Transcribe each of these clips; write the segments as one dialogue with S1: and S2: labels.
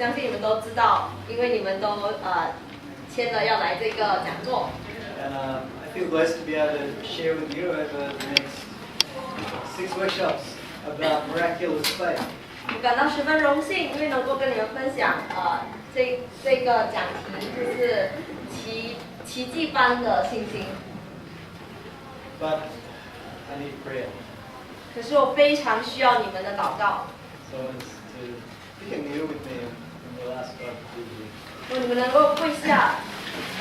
S1: 相信你们都知道，因为你们都签了要来这个讲座。
S2: And I feel blessed to be able to share with you over the next 6 workshops about miraculous faith.
S1: 我感到十分荣幸，因为能够跟你们分享这个讲题就是奇迹般的信心。
S2: But I need prayer.
S1: 可是我非常需要你们的祷告。
S2: So it's to pick a kneel with me and we'll ask God to be with you.
S1: 如果你们能够跪下，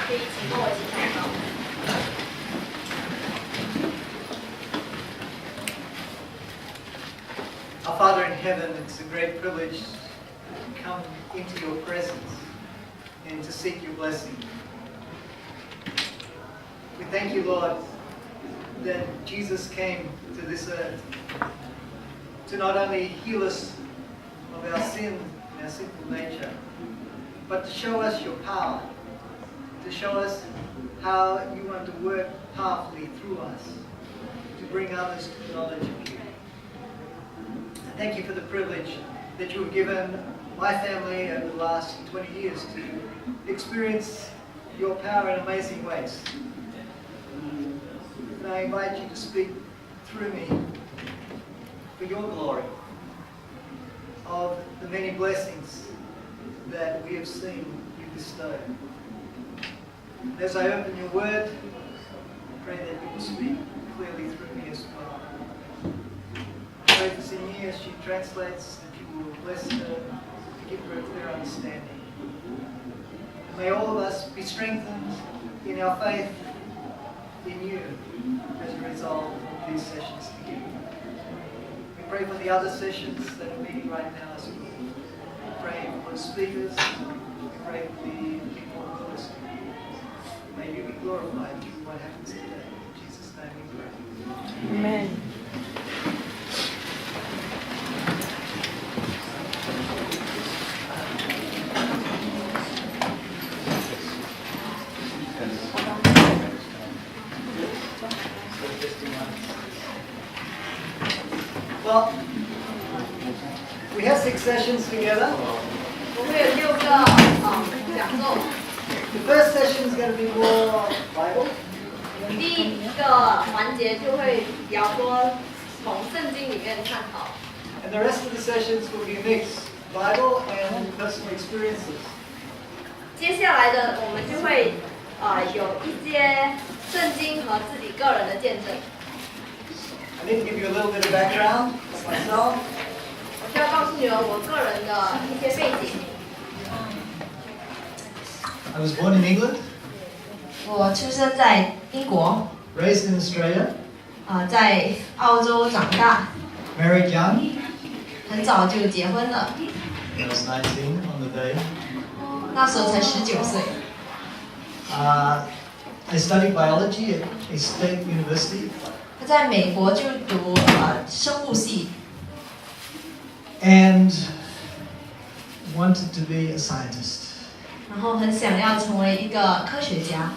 S1: 可以一起跟我一起祷告。
S2: Our Father in heaven, it's a great privilege to come into your presence and to seek your blessing. We thank you, Lord, that Jesus came to this earth to not only heal us of our sin and our sinful nature, but to show us your power, to show us how you want to work powerfully through us, to bring others to the knowledge of you. Thank you for the privilege that you have given my family over the last 20 years to experience your power in amazing ways. And I invite you to speak through me for your glory of the many blessings that we have seen you bestow. As I open your word, I pray that you will speak clearly through me as well. I pray for Sini as she translates, that you will bless her, to give her a clear understanding. And may all of us be strengthened in our faith in you as a result of these sessions together. We pray for the other sessions that are meeting right now as well. We pray for the speakers. We pray for the people who are listening. May you be glorified through what happens today. In Jesus' name we pray.
S1: Amen.
S2: Well, we have 6 sessions together.
S1: 我们有6个讲座。
S2: The first session is going to be more Bible.
S1: 第一个环节就会比较多从圣经里面探讨。
S2: And the rest of the sessions will be mixed Bible and personal experiences.
S1: 接下来的我们就会有一些圣经和自己个人的见证。
S2: I need to give you a little bit of background of myself.
S1: 我需要告诉你们我个人的一些背景。
S2: I was born in England,
S1: 我出生在英国，
S2: raised in Australia,
S1: 在澳洲长大，
S2: married young.
S1: 很早就结婚了，
S2: I was 19 on the day.
S1: 那时候才19岁。
S2: I studied biology at a state university.
S1: 在美国就读生物系，
S2: And wanted to be a scientist.
S1: 然后很想要成为一个科学家，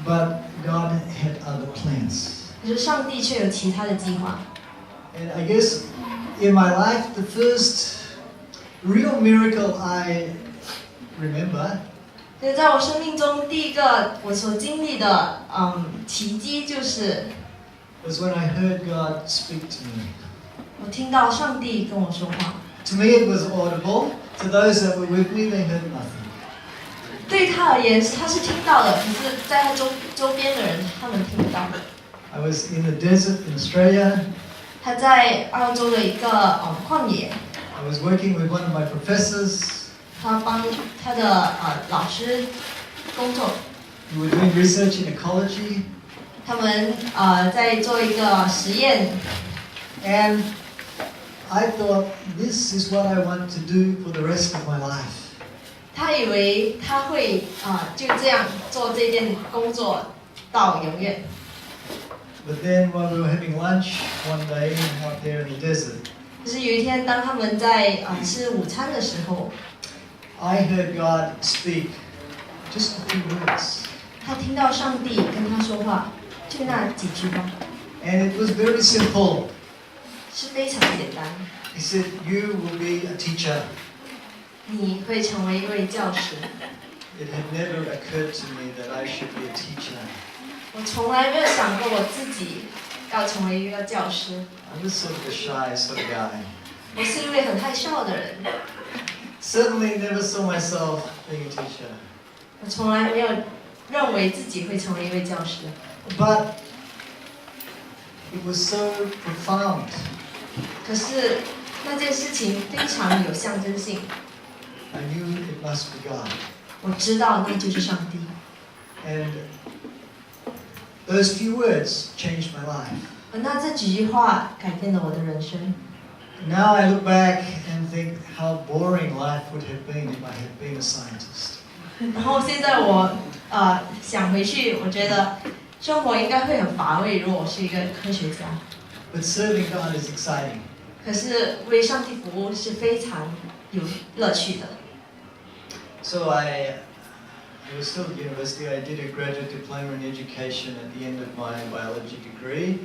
S2: But God had other plans.
S1: 可是上帝却有其他的计划。
S2: And I guess in my life, the first real miracle I remember
S1: 所以在我生命中，第一个我所经历的奇迹就是，
S2: was when I heard God speak to me.
S1: 我听到上帝跟我说话。
S2: To me, it was audible. To those that were with me, they heard nothing.
S1: 对他而言，他是听到的，可是在他周边的人，他们听不到。
S2: I was in the desert in Australia.
S1: 他在澳洲的一个旷野，
S2: I was working with one of my professors.
S1: 他帮他的老师工作，
S2: We were doing research in ecology.
S1: 他们在做一个实验，
S2: And I thought, this is what I want to do for the rest of my life.
S1: 他以为他会就这样做这件工作到永远。
S2: But then while we were having lunch one day out there in the desert,
S1: 可是有一天，当他们在吃午餐的时候，
S2: I heard God speak just a few words.
S1: 他听到上帝跟他说话，就那几句话，
S2: And it was very simple.
S1: 是非常简单。
S2: He said, you will be a teacher.
S1: 你会成为一位教师。
S2: It had never occurred to me that I should be a teacher.
S1: 我从来没有想过我自己要成为一个教师。
S2: I was sort of a shy sort of guy.
S1: 我是一位很害羞的人。
S2: Certainly never saw myself being a teacher.
S1: 我从来没有认为自己会成为一位教师。
S2: But it was so profound.
S1: 可是那件事情非常有象征性。
S2: I knew it must be God.
S1: 我知道那就是上帝。
S2: And those few words changed my life.
S1: 那这几句话改变了我的人生。
S2: Now I look back and think how boring life would have been if I had been a scientist.
S1: 然后现在我想回去，我觉得生活应该会很乏味，如果我是一个科学家。
S2: But serving God is exciting.
S1: 可是为上帝服务是非常有乐趣的。
S2: So I was still at university. I did a graduate diploma in education at the end of my biology degree.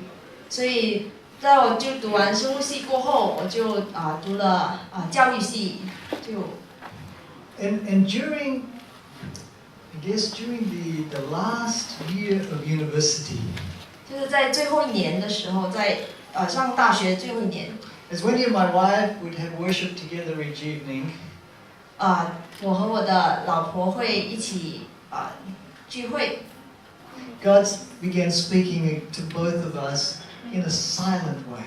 S1: 所以在我就读完生物系过后，我就读了教育系，就。
S2: And during, I guess during the last year of university.
S1: 就是在最后一年的时候，在上大学最后一年。
S2: As Wendy and my wife would have worship together each evening.
S1: 我和我的老婆会一起聚会。
S2: God began speaking to both of us in a silent way.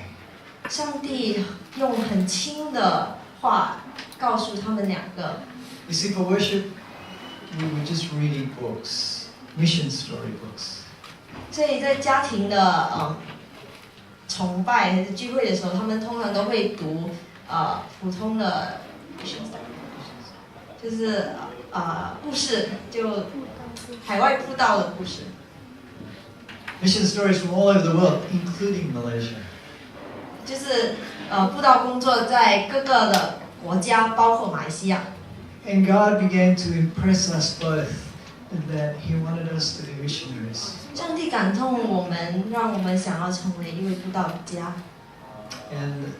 S1: 上帝用很轻的话告诉他们两个。
S2: You see, for worship, we were just reading books, mission story books.
S1: 所以在家庭的崇拜还是聚会的时候，他们通常都会读普通的 mission story， 就是故事，就海外布道的故事。
S2: Mission stories from all over the world, including Malaysia.
S1: 就是布道工作在各个的国家，包括马来西亚。
S2: And God began to impress us both that He wanted us to be missionaries.
S1: 上帝感动我们，让我们想要成为一位布道家。
S2: And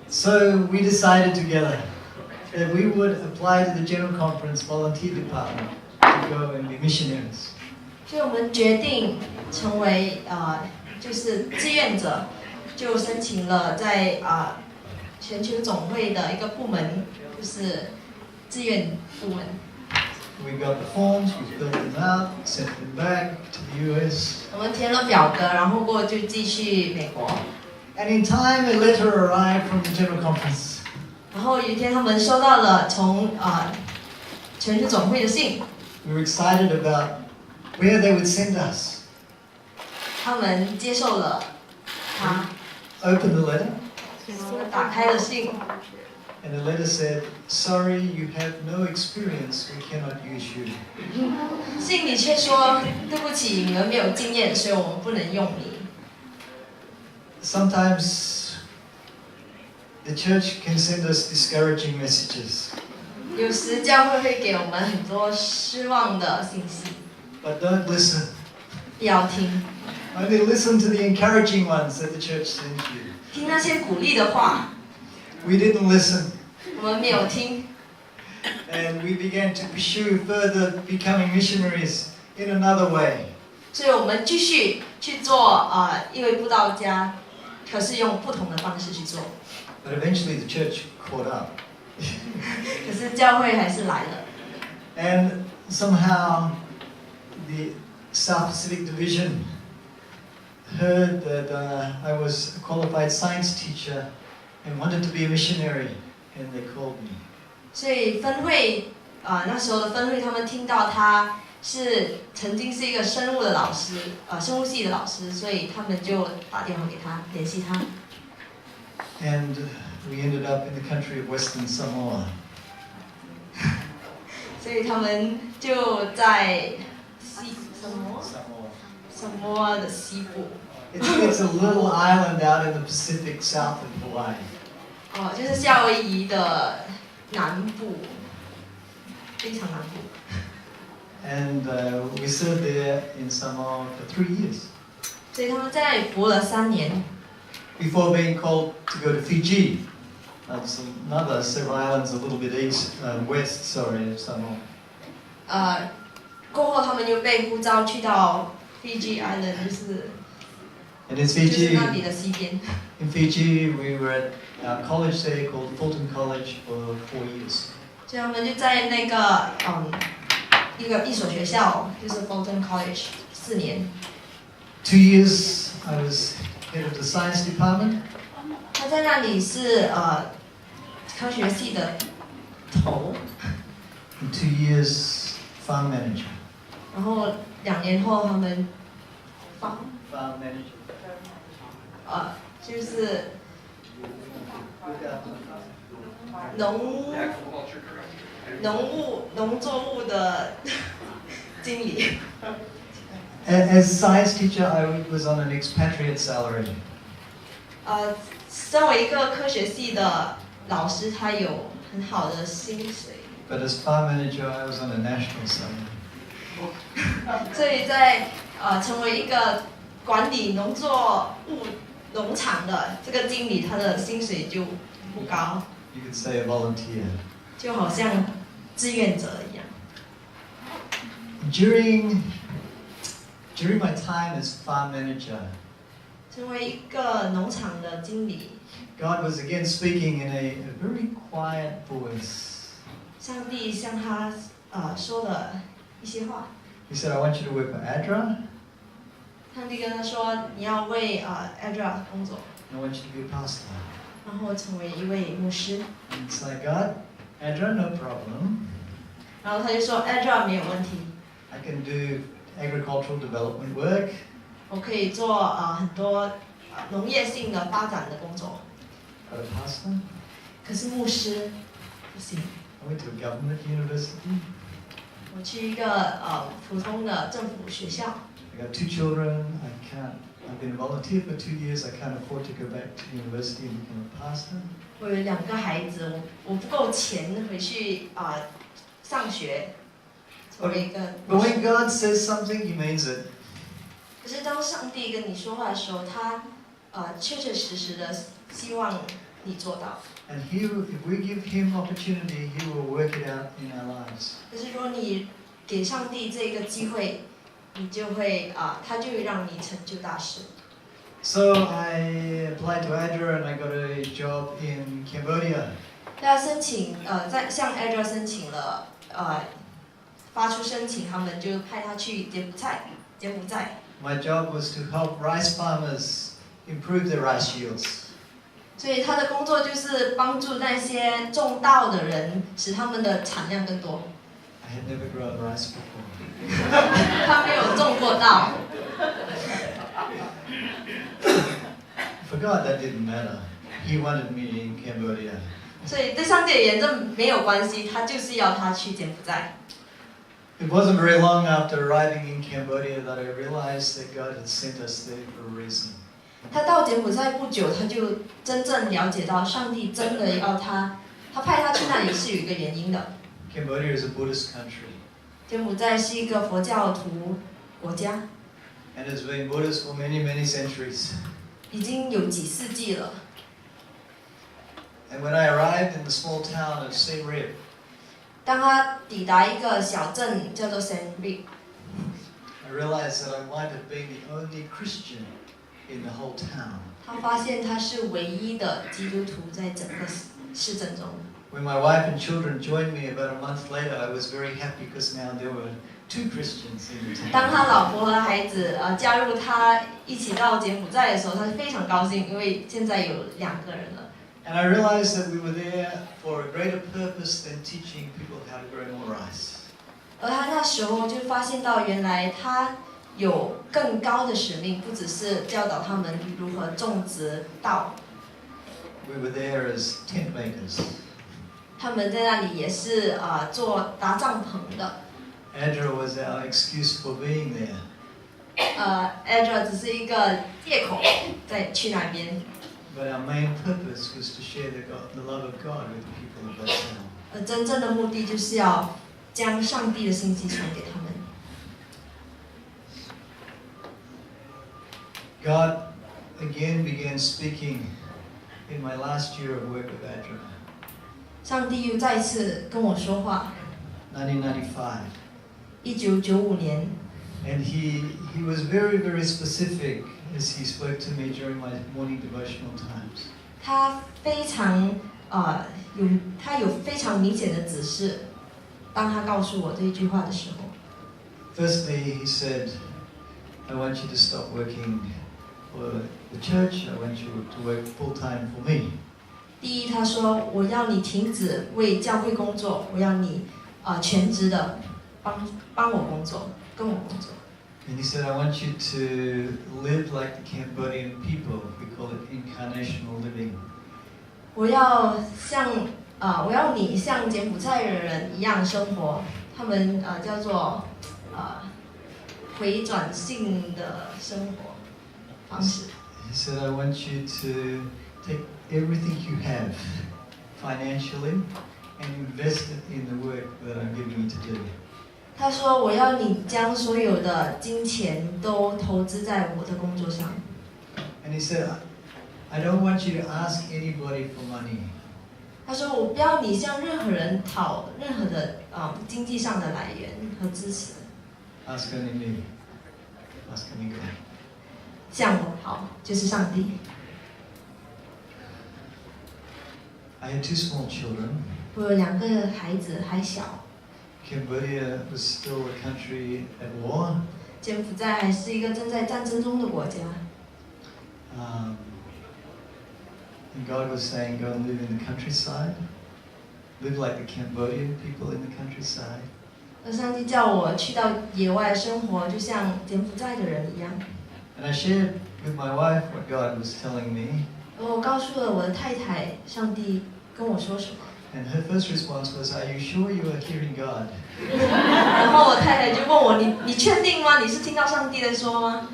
S2: so we decided together that we would apply to the General Conference Volunteer Department to go and be missionaries.
S1: 所以我们决定成为就是志愿者，就申请了在全球总会的一个部门，就是志愿部门。
S2: We got the forms, we filled them out, sent them back to the US.
S1: 我们填了表格，然后过后就寄去美国。
S2: And in time, a letter arrived from the General Conference.
S1: 然后有一天，他们收到了从全球总会的信。
S2: We were excited about where they would send us.
S1: 他们接受了它。
S2: Opened the letter.
S1: 打开了信。
S2: And the letter said, "Sorry, you have no experience. We cannot use you."
S1: 信里却说，对不起，你们没有经验，所以我们不能用你。
S2: Sometimes the church can send us discouraging messages.
S1: 有时教会会给我们很多失望的信息。
S2: But don't listen.
S1: 不要听。
S2: Only listen to the encouraging ones that the church sends you.
S1: 听那些鼓励的话。
S2: We didn't listen.
S1: 我们没有听。
S2: And we began to pursue further becoming missionaries in another way.
S1: 所以我们继续去做一位布道家，可是用不同的方式去做。
S2: But eventually the church caught up.
S1: 可是教会还是来了。
S2: And somehow the South Pacific Division heard that I was a qualified science teacher and wanted to be a missionary, and they called me.
S1: 所以分会那时候的分会，他们听到他曾经是一个生物的老师，生物系的老师，所以他们就打电话给他，联系他。
S2: And we ended up in the country of Western Samoa.
S1: 所以他们就在萨摩亚的西部。
S2: It's a little island out in the Pacific south of Hawaii.
S1: 就是夏威夷的南部，非常南部。
S2: And we served there in Samoa for 3 years.
S1: 所以他们在那里服了3年。
S2: Before being called to go to Fiji.
S3: That's another several islands a little bit west, sorry, of Samoa.
S1: 过后他们又被呼召去到 Fiji Island， 就是
S3: And in
S1: 就是
S3: Fiji,
S1: 那里的西边。
S3: in Fiji, we were at our college there called Fulton College for 4 years.
S1: 所以他们就在那个一所学校，就是 Fulton College 4年。
S3: 2 years, I was head of the science department.
S1: 他在那里是科学系的头，
S3: And 2 years, farm manager.
S1: 然后2年后他们
S3: Farm manager.
S1: 就是农作物的经理。
S3: As science teacher, I was on an expatriate salary.
S1: 身为一个科学系的老师，他有很好的薪水。
S3: But as farm manager, I was on a national salary.
S1: 所以在成为一个管理农场的这个经理，他的薪水就不高，
S3: You could say a volunteer.
S1: 就好像志愿者一样。
S3: During my time as farm manager,
S1: 成为一个农场的经理，
S3: God was again speaking in a very quiet voice.
S1: 上帝向他说了一些话。
S3: He said, I want you to work for ADRA,
S1: 上帝跟他说，你要为ADRA 工作，
S3: and I want you to be a pastor.
S1: 然后成为一位牧师。
S3: And it's like, God, ADRA, no problem.
S1: 然后他就说 ADRA 没有问题，
S3: I can do agricultural development work.
S1: 我可以做很多农业性的发展的工作。
S3: But a pastor?
S1: 可是牧师不行。
S3: I went to a government university.
S1: 我去一个普通的政府学校。
S3: I got 2 children. I've been a volunteer for 2 years. I can't afford to go back to university and become a pastor.
S1: 我有2个孩子，我不够钱回去上学，成为一个。
S3: But when God says something, He means it.
S1: 可是当上帝跟你说话的时候，他确确实实的希望你做到。
S3: And if we give Him opportunity, He will work it out in our lives.
S1: 可是如果你给上帝这个机会，你就会他就会让你成就大事。
S3: So I applied to ADRA and I got a job in Cambodia.
S1: 大家申请在向 ADRA 申请了发出申请，他们就派他去柬埔寨。
S3: My job was to help rice farmers improve their rice yields.
S1: 所以他的工作就是帮助那些种稻的人，使他们的产量更多。
S3: I had never grown rice before.
S1: 他没有种过稻。
S3: For God, that didn't matter. He wanted me in Cambodia.
S1: 所以对上帝而言，这没有关系，他就是要他去柬埔寨。
S3: It wasn't very long after arriving in Cambodia that I realized that God had sent us there for a reason.
S1: 他到柬埔寨不久，他就真正了解到上帝真的要他派他去那里是有一个原因的。
S3: Cambodia is a Buddhist country.
S1: 柬埔寨是一个佛教徒国家，
S3: And has been Buddhist for many, many centuries.
S1: 已经有几世纪了。
S3: And when I arrived in the small town of Siem Reap,
S1: 当他抵达一个小镇叫做 Siem Reap，
S3: I realized that I might have been the only Christian in the whole town.
S1: 他发现他是唯一的基督徒在整个市镇中。
S3: When my wife and children joined me about a month later, I was very happy because now there were 2 Christians in the
S1: 当
S3: town.
S1: 他老婆和孩子加入他一起到柬埔寨的时候，他非常高兴，因为现在有2个人了。
S3: And I realized that we were there for a greater purpose than teaching people how to grow more rice.
S1: 而他那时候就发现到，原来他有更高的使命，不只是教导他们如何种植稻，
S3: We were there as tent makers.
S1: 他们在那里也是做搭帐篷的。
S3: ADRA was our excuse for being there.
S1: ADRA 只是一个借口，再去那边。
S3: But our main purpose was to share the love of God with the people of that town.
S1: 而真正的目的就是要将上帝的信息传给他们。
S3: God again began speaking in my last year of work with Adra,
S1: 上帝又再次跟我说话。
S3: 1995.
S1: 1995年，
S3: And he was very, very specific as he spoke to me during my morning devotional times.
S1: 他有非常明显的指示，当他告诉我这一句话的时候。
S3: Firstly, he said, I want you to stop working for the church. I want you to work full-time for me.
S1: 第一，他说我要你停止为教会工作，我要你全职的帮我工作，跟我工作。
S3: And he said, I want you to live like the Cambodian people. We call it incarnational living.
S1: 我要你像柬埔寨的人一样生活，他们叫做回转性的生活方式。
S3: He said, I want you to take everything you have financially and invest it in the work that I'm giving you to do.
S1: 他说我要你将所有的金钱都投资在我的工作上。
S3: And he said, I don't want you to ask anybody for money.
S1: 他说我不要你向任何人讨任何的经济上的来源和支持。
S3: Ask only me. Ask only God.
S1: 向我讨，就是上帝。
S3: I had 2 small children.
S1: 我有2个孩子还小，
S3: Cambodia was still a country at war.
S1: 柬埔寨还是一个正在战争中的国家。
S3: And God was saying, go and live in the countryside. Live like the Cambodian people in the countryside.
S1: 而上帝叫我去到野外生活，就像柬埔寨的人一样。
S3: And I shared with my wife what God was telling me.
S1: 而我告诉了我的太太，上帝跟我说什么。
S3: And her first response was, are you sure you are hearing God?
S1: 然后我太太就问我，你确定吗？你是听到上帝在说吗？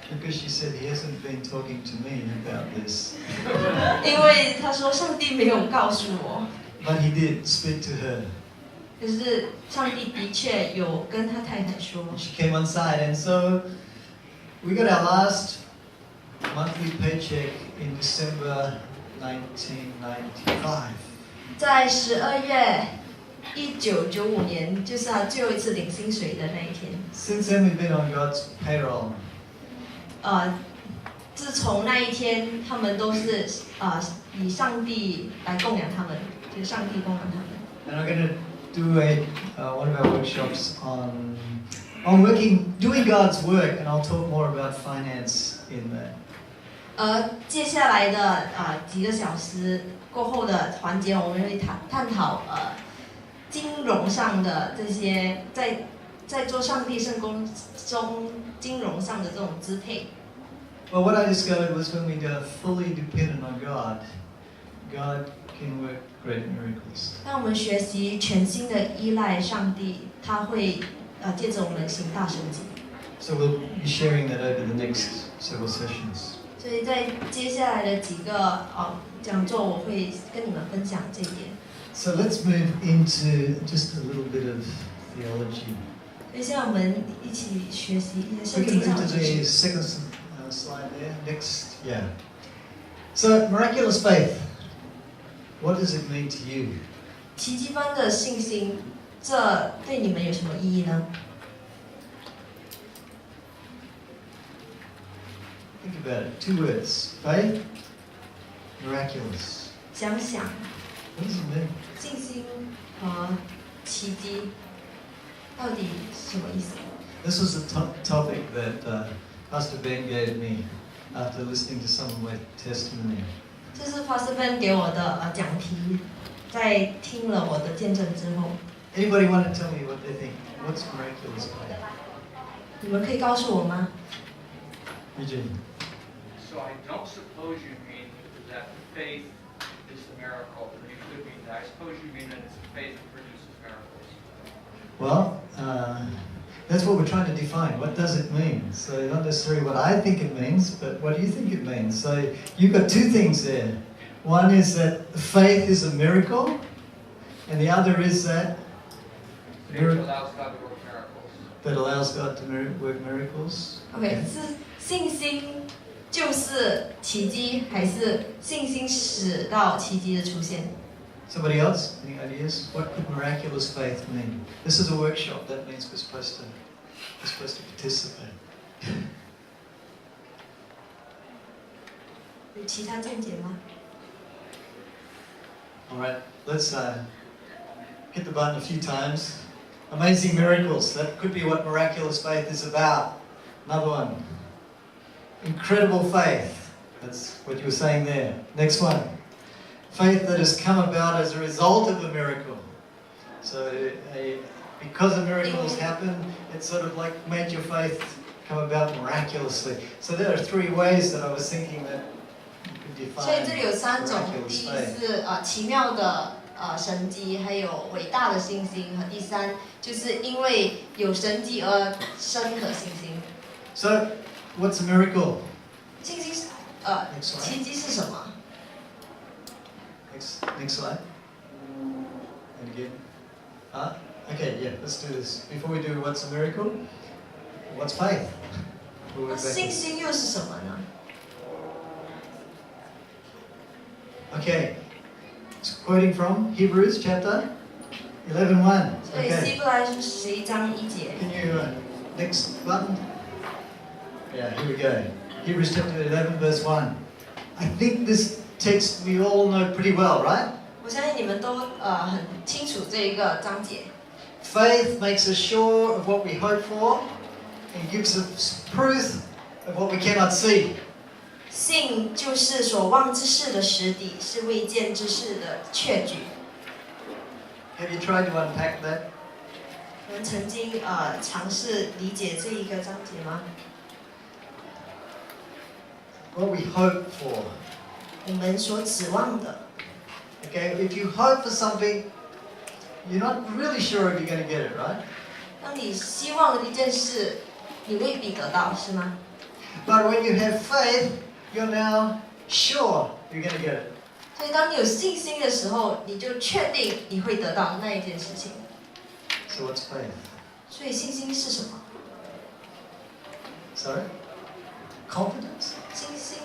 S3: Because she said he hasn't been talking to me about this.
S1: 因为她说上帝没有告诉我，
S3: But he did speak to her.
S1: 可是上帝的确有跟他太太说。
S3: She came on side, and so we got our last monthly paycheck in December 1995.
S1: 在12月1995年，就是他最后一次领薪水的那一天。
S3: Since then, we've been on God's payroll.
S1: 自从那一天，他们都是以上帝来供养他们，就是上帝供养他们。
S3: And I'm going to do one of our workshops on doing God's work, and I'll talk more about finance in that.
S1: 接下来的几个小时过后的环节，我们会探讨金融上的这些，在做上帝圣工中金融上的这种支配。
S3: Well, what I discovered was when we go fully dependent on God, God can work great miracles.
S1: 当我们学习全心的依赖上帝，他会借着我们行大神迹。
S3: So we'll be sharing that over the next several sessions.
S1: 所以在接下来的几个讲座，我会跟你们分享这一点。
S3: So let's move into just a little bit of theology.
S1: 所以现在我们一起学习一些
S3: We
S1: 圣
S3: can
S1: 经
S3: move
S1: 上
S3: to
S1: 的知
S3: the
S1: 识。
S3: second slide there. Next, yeah. So miraculous faith. What does it mean to you?
S1: 奇迹般的信心，这对你们有什么意义呢？
S3: Think about it. 2 words: faith, miraculous.
S1: 想想
S3: What does it mean?
S1: 信心和奇迹到底什么意思？
S3: This was a topic that Pastor Ben gave me after listening to some of my testimony.
S1: 这是 Pastor Ben 给我的讲题，在听了我的见证之后，
S3: Anybody want to tell me what they think? What's miraculous faith?
S1: 你们可以告诉我吗？
S3: Eugene.
S4: So I don't suppose you mean that faith is the miracle, but you could mean that. I suppose you mean that it's faith that produces miracles.
S3: Well, that's what we're trying to define. What does it mean? So not necessarily what I think it means, but what do you think it means? So you've got 2 things there. One is that faith is a miracle, and the other is that
S4: Faith allows God to work miracles.
S3: that allows God to work miracles.
S1: OK， 是信心就是奇迹，还是信心使到奇迹的出现？
S3: Somebody else? Any ideas? What could miraculous faith mean? This is a workshop. That means we're supposed to participate.
S1: 有其他见解吗？
S3: All right, let's hit the button a few times. Amazing miracles. That could be what miraculous faith is about. Another one. Incredible faith. That's what you were saying there. Next one. Faith that has come about as a result of a miracle. So because a miracle has happened, it's sort of like made your faith come about miraculously. So there are three ways that I was thinking that you could
S1: 所以
S3: define
S1: 这里有3种，第
S3: miraculous
S1: 一
S3: faith.
S1: 是奇妙的神迹，还有伟大的信心，和第3就是因为有神迹而生的信心。
S3: So, what's a miracle?
S1: 信心是
S3: Next slide.
S1: 奇迹是什么？
S3: Next slide. And again. Okay, yeah, let's do this. Before we do what's a miracle, what's faith? We'll
S1: 那
S3: work back
S1: 信
S3: in.
S1: 心又是什么呢？
S3: Okay, it's quoting from Hebrews chapter 11:1.
S1: 所以
S3: Okay,
S1: 希伯来书11章1节。
S3: can you next button? Yeah, here we go. Hebrews chapter 11 verse 1. I think this text we all know pretty well, right?
S1: 我相信你们都很清楚这一个章节。
S3: Faith makes us sure of what we hope for and gives us proof of what we cannot see.
S1: 信就是所望之事的实底，是未见之事的确据。
S3: Have you tried to unpack that?
S1: 我们曾经尝试理解这一个章节吗？
S3: What we hope for.
S1: 我们所指望的，
S3: Okay, if you hope for something, you're not really sure if you're going to get it, right?
S1: 当你希望的一件事，你未必得到，是吗？
S3: But when you have faith, you're now sure you're going to get it.
S1: 所以当你有信心的时候，你就确定你会得到那一件事情。
S3: So what's faith?
S1: 所以信心是什么？
S3: Sorry? Confidence?
S1: 信心。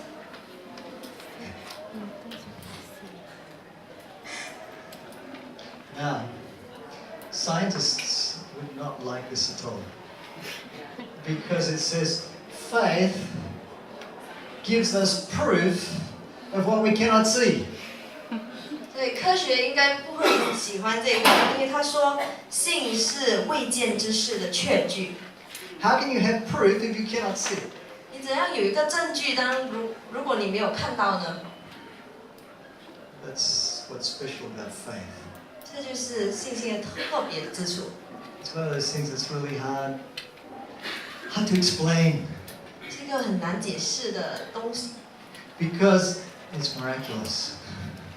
S3: Now, scientists would not like this at all. Because it says faith gives us proof of what we cannot see.
S1: 所以科学应该不会喜欢这个，因为他说信是未见之事的确据。
S3: How can you have proof if you cannot see it?
S1: 你怎样有一个证据？如果你没有看到呢？
S3: That's what's special about faith.
S1: 这就是信心的特别之处。
S3: It's one of those things that's really hard to explain
S1: 是一个很难解释的东西，
S3: because it's miraculous.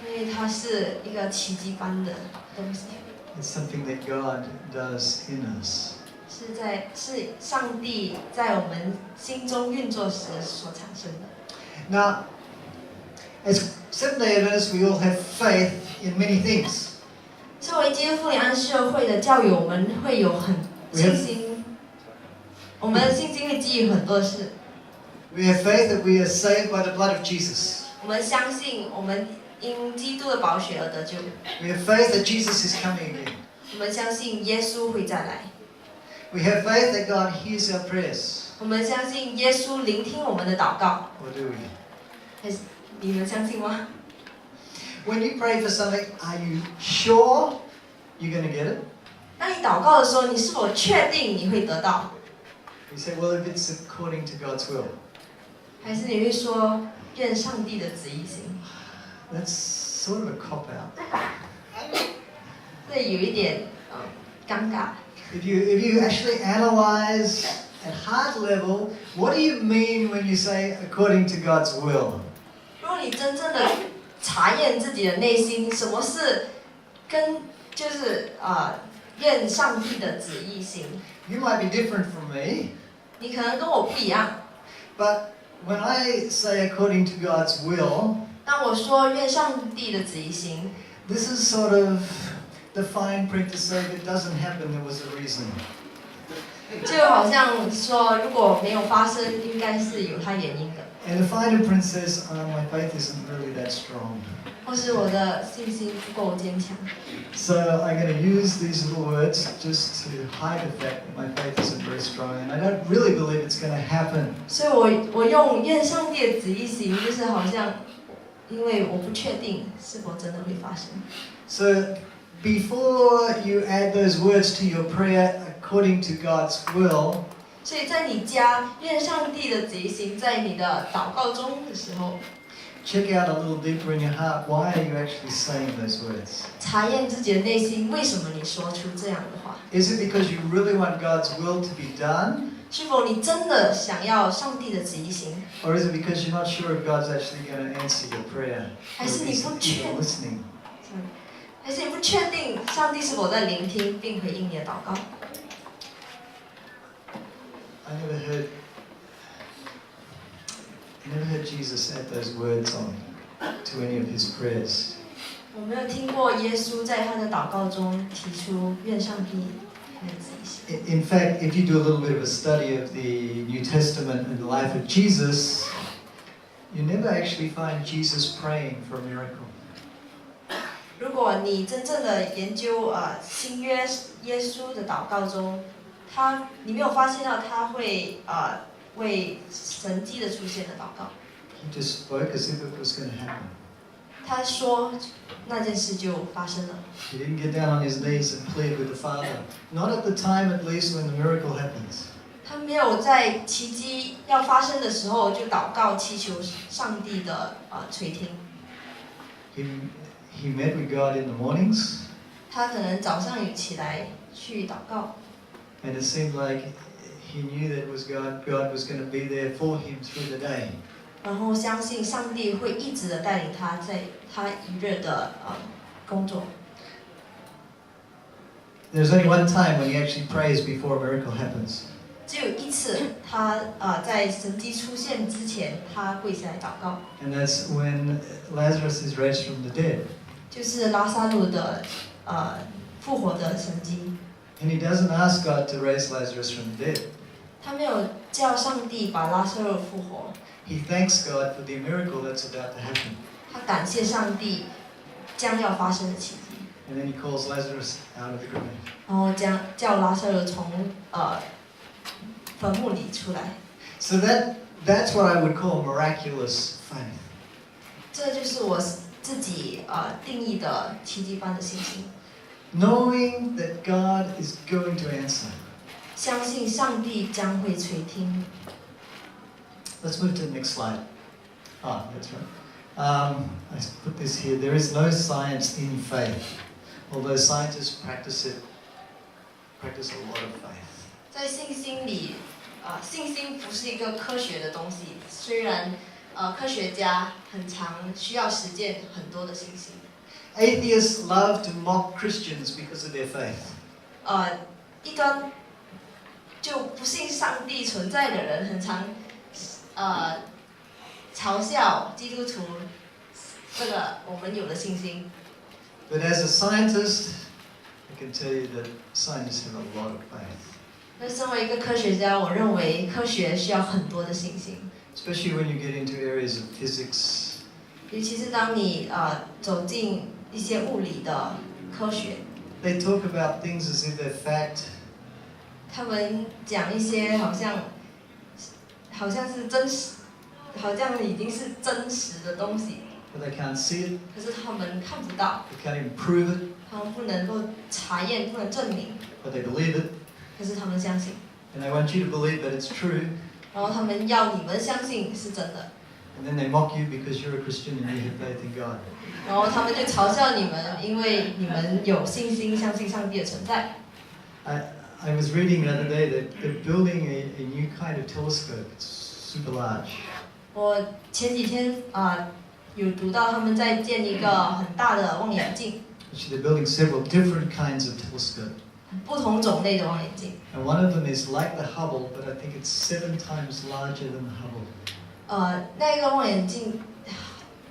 S1: 因为它是一个奇迹般的东西，
S3: It's something that God does in us.
S1: 是上帝在我们心中运作时所产生的。
S3: Now, as Seventh-day Adventists, we all have faith in many things.
S1: 作为基督复临安社会的教友，我们会有很信心，我们的信心会基于很多事。
S3: We have faith that we are saved by the blood of Jesus.
S1: 我们相信我们因基督的宝血而得救，
S3: We have faith that Jesus is coming again.
S1: 我们相信耶稣会再来，
S3: We have faith that God hears our prayers.
S1: 我们相信耶稣聆听我们的祷告。
S3: Or do we?
S1: 还是你们相信吗？
S3: When you pray for something, are you sure you're going to get it?
S1: 当你祷告的时候，你是否确定你会得到？
S3: You say, well, if it's according to God's will.
S1: 还是你会说愿上帝的旨意行？
S3: That's sort of a cop-out.
S1: 这有一点尴尬。
S3: If you actually analyze at heart level, what do you mean when you say according to God's will?
S1: 如果你真正的查验自己的内心，什么是愿上帝的旨意行？
S3: You might be different from me,
S1: 你可能跟我不一样。
S3: but when I say according to God's will,
S1: 当我说愿上帝的旨意行，
S3: this is sort of the fine print to say if it doesn't happen, there was a reason.
S1: 就好像说如果没有发生，应该是有它原因的。
S3: And the finer print says, my faith isn't really that strong.
S1: 或是我的信心不够坚强。
S3: So I'm going to use these little words just to hide the fact that my faith isn't very strong, and I don't really believe it's going to happen.
S1: 所以我用愿上帝的旨意行，就是好像，因为我不确定是否真的会发生。
S3: So before you add those words to your prayer according to God's will,
S1: 所以在你加愿上帝的旨意行在你的祷告中的时候，
S3: check out a little deeper in your heart. Why are you actually saying those words?
S1: 查验自己的内心，为什么你说出这样的话？
S3: Is it because you really want God's will to be done?
S1: 是否你真的想要上帝的旨意行？
S3: Or is it because you're not sure if God's actually going to answer your prayer?
S1: 还
S3: Or
S1: 是
S3: if
S1: 你
S3: He's
S1: 不确
S3: even listening?
S1: 还是你不确定上帝是否在聆听并回应你的祷告？
S3: I never heard Jesus add those words on to any of his prayers.
S1: 我没有听过耶稣在他的祷告中提出愿上帝的旨意行。
S3: In fact, if you do a little bit of a study of the New Testament and the life of Jesus, you never actually find Jesus praying for a miracle.
S1: 如果你真正的研究新约耶稣的祷告中，你没有发现到他会为神迹的出现的祷告。
S3: He just spoke as if it was going to happen.
S1: 他说那件事就发生了。
S3: He didn't get down on his knees and plead with the Father. Not at the time, at least, when the miracle happens.
S1: 他没有在奇迹要发生的时候就祷告祈求上帝的垂听。
S3: He met with God in the mornings,
S1: 他可能早上起来去祷告，
S3: and it seemed like he knew that it was God was going to be there for him through the day.
S1: 然后相信上帝会一直的带领他在他一日的工作。
S3: There's only one time when he actually prays before a miracle happens.
S1: 只有一次，他在神迹出现之前，他跪下来祷告，
S3: And that's when Lazarus is raised from the dead.
S1: 就是拉萨路的复活的神迹。
S3: And he doesn't ask God to raise Lazarus from the dead.
S1: 他没有叫上帝把拉萨路复活，
S3: He thanks God for the miracle that's about to happen.
S1: 他感谢上帝将要发生的奇迹，
S3: And then he calls Lazarus out of the grave.
S1: 然后叫拉萨路从坟墓里出来。
S3: So that's what I would call miraculous faith.
S1: 这就是我自己定义的奇迹般的信心，
S3: Knowing that God is going to answer.
S1: 相信上帝将会垂听。
S3: Let's move to the next slide. Ah, that's right. I put this here. There is no science in faith, although scientists practice a lot of faith.
S1: 在信心里，信心不是一个科学的东西，虽然科学家很常需要实践很多的信心。
S3: Atheists love to mock Christians because of their faith.
S1: 一端就不信上帝存在的人，很常嘲笑基督徒这个我们有的信心。
S3: But as a scientist, I can tell you that scientists have a lot of faith.
S1: 那身为一个科学家，我认为科学需要很多的信心，
S3: Especially when you get into areas of physics.
S1: 尤其是当你走进一些物理的科学，
S3: They talk about things as if they're fact,
S1: 他们讲一些好像是真实，好像已经是真实的东西，
S3: but they can't see it,
S1: 可是他们看不到，
S3: they can't even prove it,
S1: 他们不能够查验，不能证明，
S3: but they believe it.
S1: 可是他们相信，
S3: And they want you to believe that it's true.
S1: 然后他们要你们相信是真的，
S3: And then they mock you because you're a Christian and you have faith in God.
S1: 然后他们就嘲笑你们，因为你们有信心，相信上帝的存在。
S3: I was reading the other day that they're building a new kind of telescope. It's super large.
S1: 我前几天有读到他们在建一个很大的望远镜，
S3: Actually, they're building several different kinds of telescope.
S1: 不同种类的望远镜。
S3: And one of them is like the Hubble, but I think it's 7 times larger than the Hubble.
S1: 那个望远镜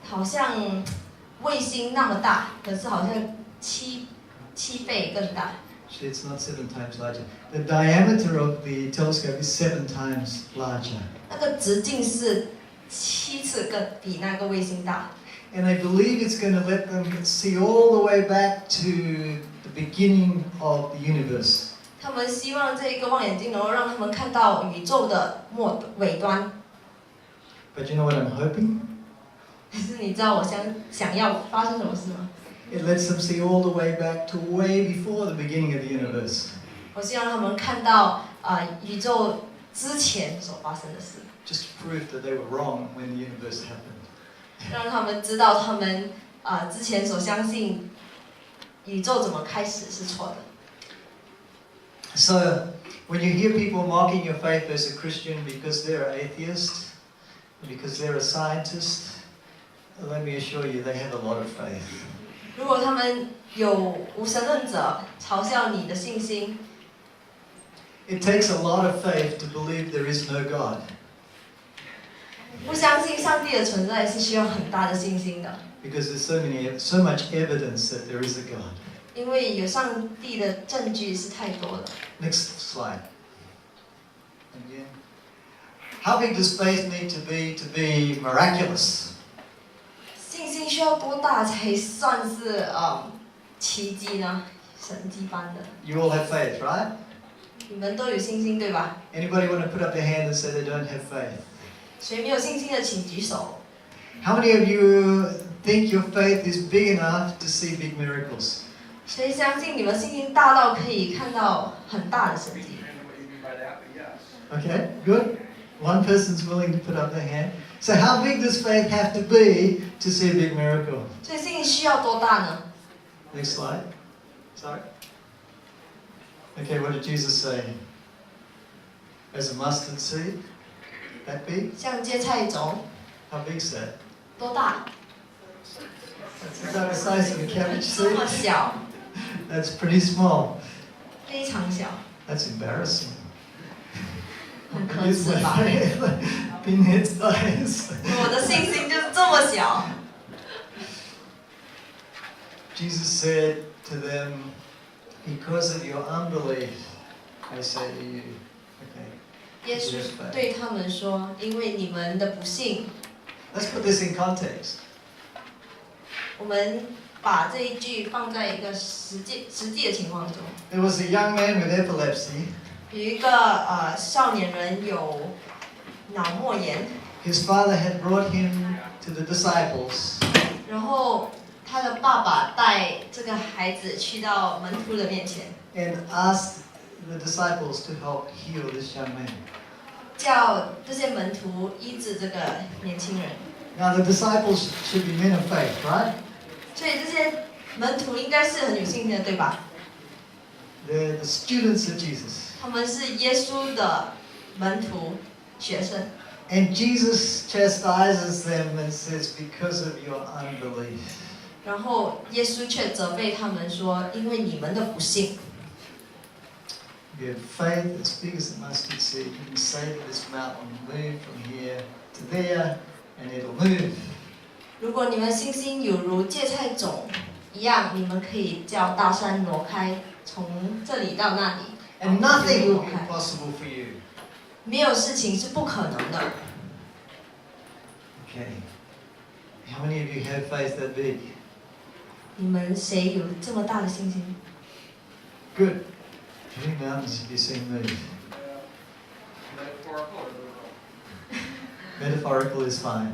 S1: 好像卫星那么大，可是好像七倍更大。
S3: Actually, it's not 7 times larger. The diameter of the telescope is 7 times larger.
S1: 那个直径是7次更比那个卫星大。
S3: And they believe it's going to let them see all the way back to the beginning of the universe.
S1: 他们希望这一个望远镜能够让他们看到宇宙的尾端。
S3: But you know what I'm hoping?
S1: 可是你知道我想要发生什么事吗？
S3: It lets them see all the way back to way before the beginning of the universe.
S1: 我希望他们看到宇宙之前所发生的事，
S3: Just to prove that they were wrong when the universe happened.
S1: 让他们知道他们之前所相信宇宙怎么开始是错的。
S3: So, when you hear people mocking your faith as a Christian because they're an atheist, because they're a scientist, let me assure you they have a lot of faith.
S1: 如果他们有无神论者嘲笑你的信心，
S3: It takes a lot of faith to believe there is no God.
S1: 不相信上帝的存在是需要很大的信心的，
S3: Because there's so much evidence that there is a God.
S1: 因为有上帝的证据是太多了。
S3: Next slide. Again. How big does faith need to be miraculous?
S1: 信心需要多大才算是奇迹呢？神迹般的。
S3: You all have faith, right?
S1: 你们都有信心对吧？
S3: Anybody want to put up their hand and say they don't have faith?
S1: 谁没有信心的请举手。
S3: How many of you think your faith is big enough to see big miracles?
S1: 谁相信你们信心大到可以看到很大的神迹？
S4: Understand what you mean by that, but yes.
S3: Okay, good. One person's willing to put up their hand. So how big does faith have to be to see a big miracle?
S1: 所以信心需要多大呢？
S3: Next slide. Sorry. Okay, what did Jesus say? As a mustard seed? That big?
S1: 像芥菜种
S3: How big's that?
S1: 多大？
S3: That's about the size of a cabbage
S1: 这么
S3: seed.
S1: 小，
S3: That's pretty small.
S1: 非常小，
S3: That's embarrassing.
S1: 很可
S3: Use
S1: 耻
S3: my
S1: 吧？
S3: faith. Pinhead size.
S1: 我的信心就是这么小。
S3: Jesus said to them, because of your unbelief, I say to you. Okay.
S1: 耶稣对他们说：“因为你们的不信。”
S3: Let's put this in context.
S1: 我们把这一句放在一个实际的情况中。
S3: There was a young man with epilepsy.
S1: 有一个少年人有脑膜炎，
S3: His father had brought him to the disciples.
S1: 然后他的爸爸带这个孩子去到门徒的面前，
S3: And asked the disciples to help heal this young man.
S1: 叫这些门徒医治这个年轻人。
S3: Now the disciples should be men of faith, right?
S1: 所以这些门徒应该是很有信心的，对吧？
S3: They're the students of Jesus.
S1: 他们是耶稣的门徒学生。
S3: And Jesus chastises them and says, because of your unbelief.
S1: 然后耶稣却责备他们说：“因为你们的不信。”
S3: If you have faith as big as a mustard seed, you can say to this mountain, move from here to there, and it'll move.
S1: 如果你们信心有如芥菜种一样，你们可以叫大山挪开，从这里到那里。
S3: And nothing will be impossible for you.
S1: 没有事情是不可能的。
S3: Okay. How many of you have faith that big?
S1: 你们谁有这么大的信心？
S3: Good. How many mountains have you seen move?
S4: Metaphorical or literal?
S3: Metaphorical is fine.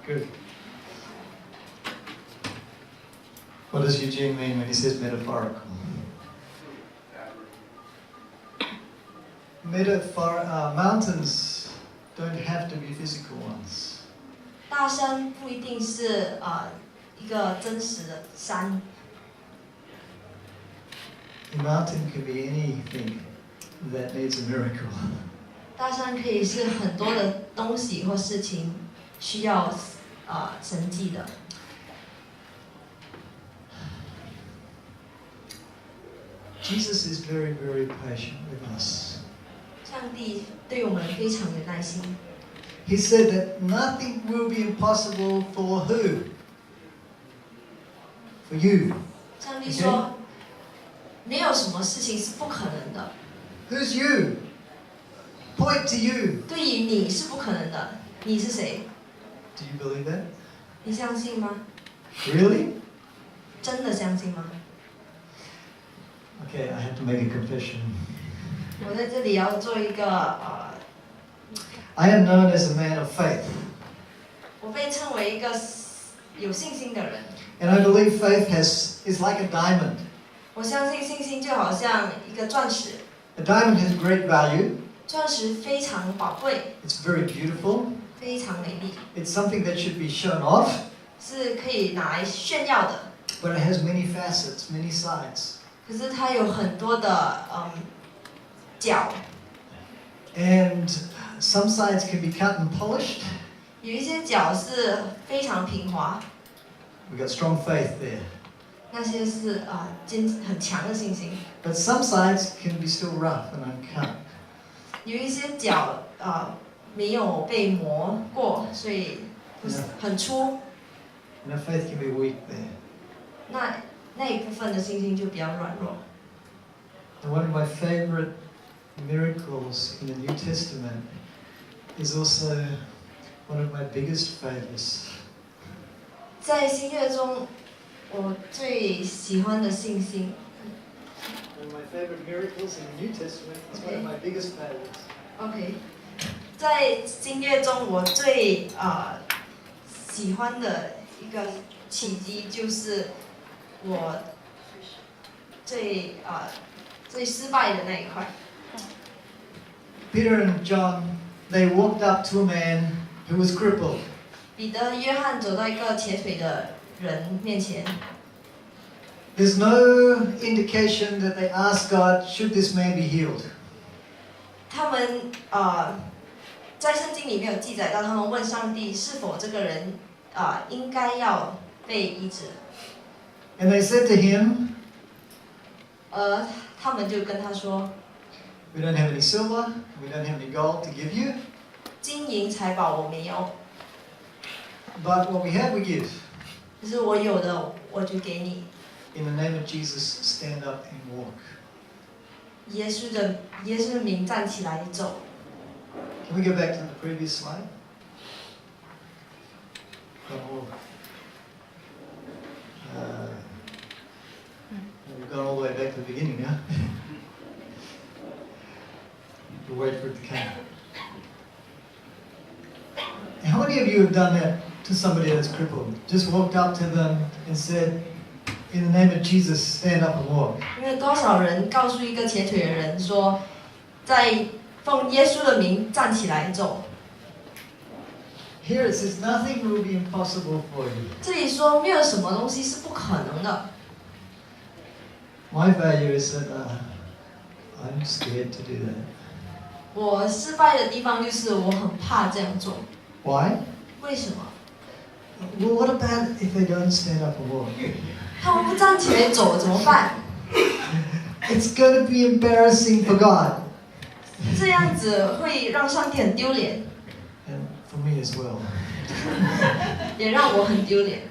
S3: Good. What does Eugene mean when he says metaphorical? Mountains don't have to be physical ones.
S1: 大山不一定是一个真实的山，
S3: A mountain can be anything that needs a miracle.
S1: 大山可以是很多的东西或事情需要神迹的。
S3: Jesus is very, very patient with us.
S1: 上帝对我们非常有耐心。
S3: He said that nothing will be impossible for who? For you.
S1: 上帝说，没有什么事情是不可能的。
S3: Who's you? Point to you.
S1: 对于你是不可能的。你是谁？
S3: Do you believe that?
S1: 你相信吗？
S3: Really?
S1: 真的相信吗？
S3: Okay, I have to make a confession.
S1: 我在这里要做一个
S3: I am known as a man of faith,
S1: 我被称为一个有信心的人。
S3: and I believe faith is like a diamond.
S1: 我相信信心就好像一个钻石，
S3: A diamond has great value.
S1: 钻石非常宝贵，
S3: It's very beautiful.
S1: 非常美丽，
S3: It's something that should be shown off,
S1: 是可以拿来炫耀的。
S3: but it has many facets, many sides.
S1: 可是它有很多的角，
S3: And some sides can be cut and polished.
S1: 有一些角是非常平滑，
S3: We've got strong faith there.
S1: 那些是很强的信心。
S3: But some sides can be still rough and uncut.
S1: 有一些角没有被磨过，所以不是很粗。
S3: And our faith can be weak there.
S1: 那一部分的信心就比较软弱。
S3: And one of my favorite miracles in the New Testament is also one of my biggest favorites.
S1: 在新约中，我最喜欢的信心。
S3: One of my favorite miracles in the New Testament is one of my biggest favorites.
S1: OK， 在新约中，我最喜欢的一个奇迹就是我最失败的那一块。
S3: Peter and John, they walked up to a man who was crippled.
S1: 彼得、约翰走到一个瘸腿的人面前，
S3: There's no indication that they asked God, should this man be healed?
S1: 他们在圣经里没有记载到，他们问上帝是否这个人应该要被医治，
S3: And they said to him,
S1: 而他们就跟他说，
S3: we don't have any silver, we don't have any gold to give you,
S1: 金银财宝我没有，
S3: but what we have we give.
S1: 可是我有的我就给你。
S3: In the name of Jesus, stand up and walk.
S1: 耶稣的名站起来走。
S3: Can we go back to the previous slide? We've gone all the way back to the beginning now. We'll wait for it to come. How many of you have done that to somebody that's crippled? Just walked up to them and said, in the name of Jesus, stand up and walk.
S1: 因为多少人告诉一个瘸腿的人说，在奉耶稣的名站起来走。
S3: Here it says, nothing will be impossible for you.
S1: 这里说没有什么东西是不可能的。
S3: My value is that I'm scared to do that.
S1: 我失败的地方就是我很怕这样做。
S3: Why?
S1: 为什么？
S3: Well, what about if they don't stand up and walk?
S1: 他们不站起来走怎么办？
S3: It's going to be embarrassing for God.
S1: 这样子会让上帝很丢脸，
S3: And for me as well.
S1: 也让我很丢脸。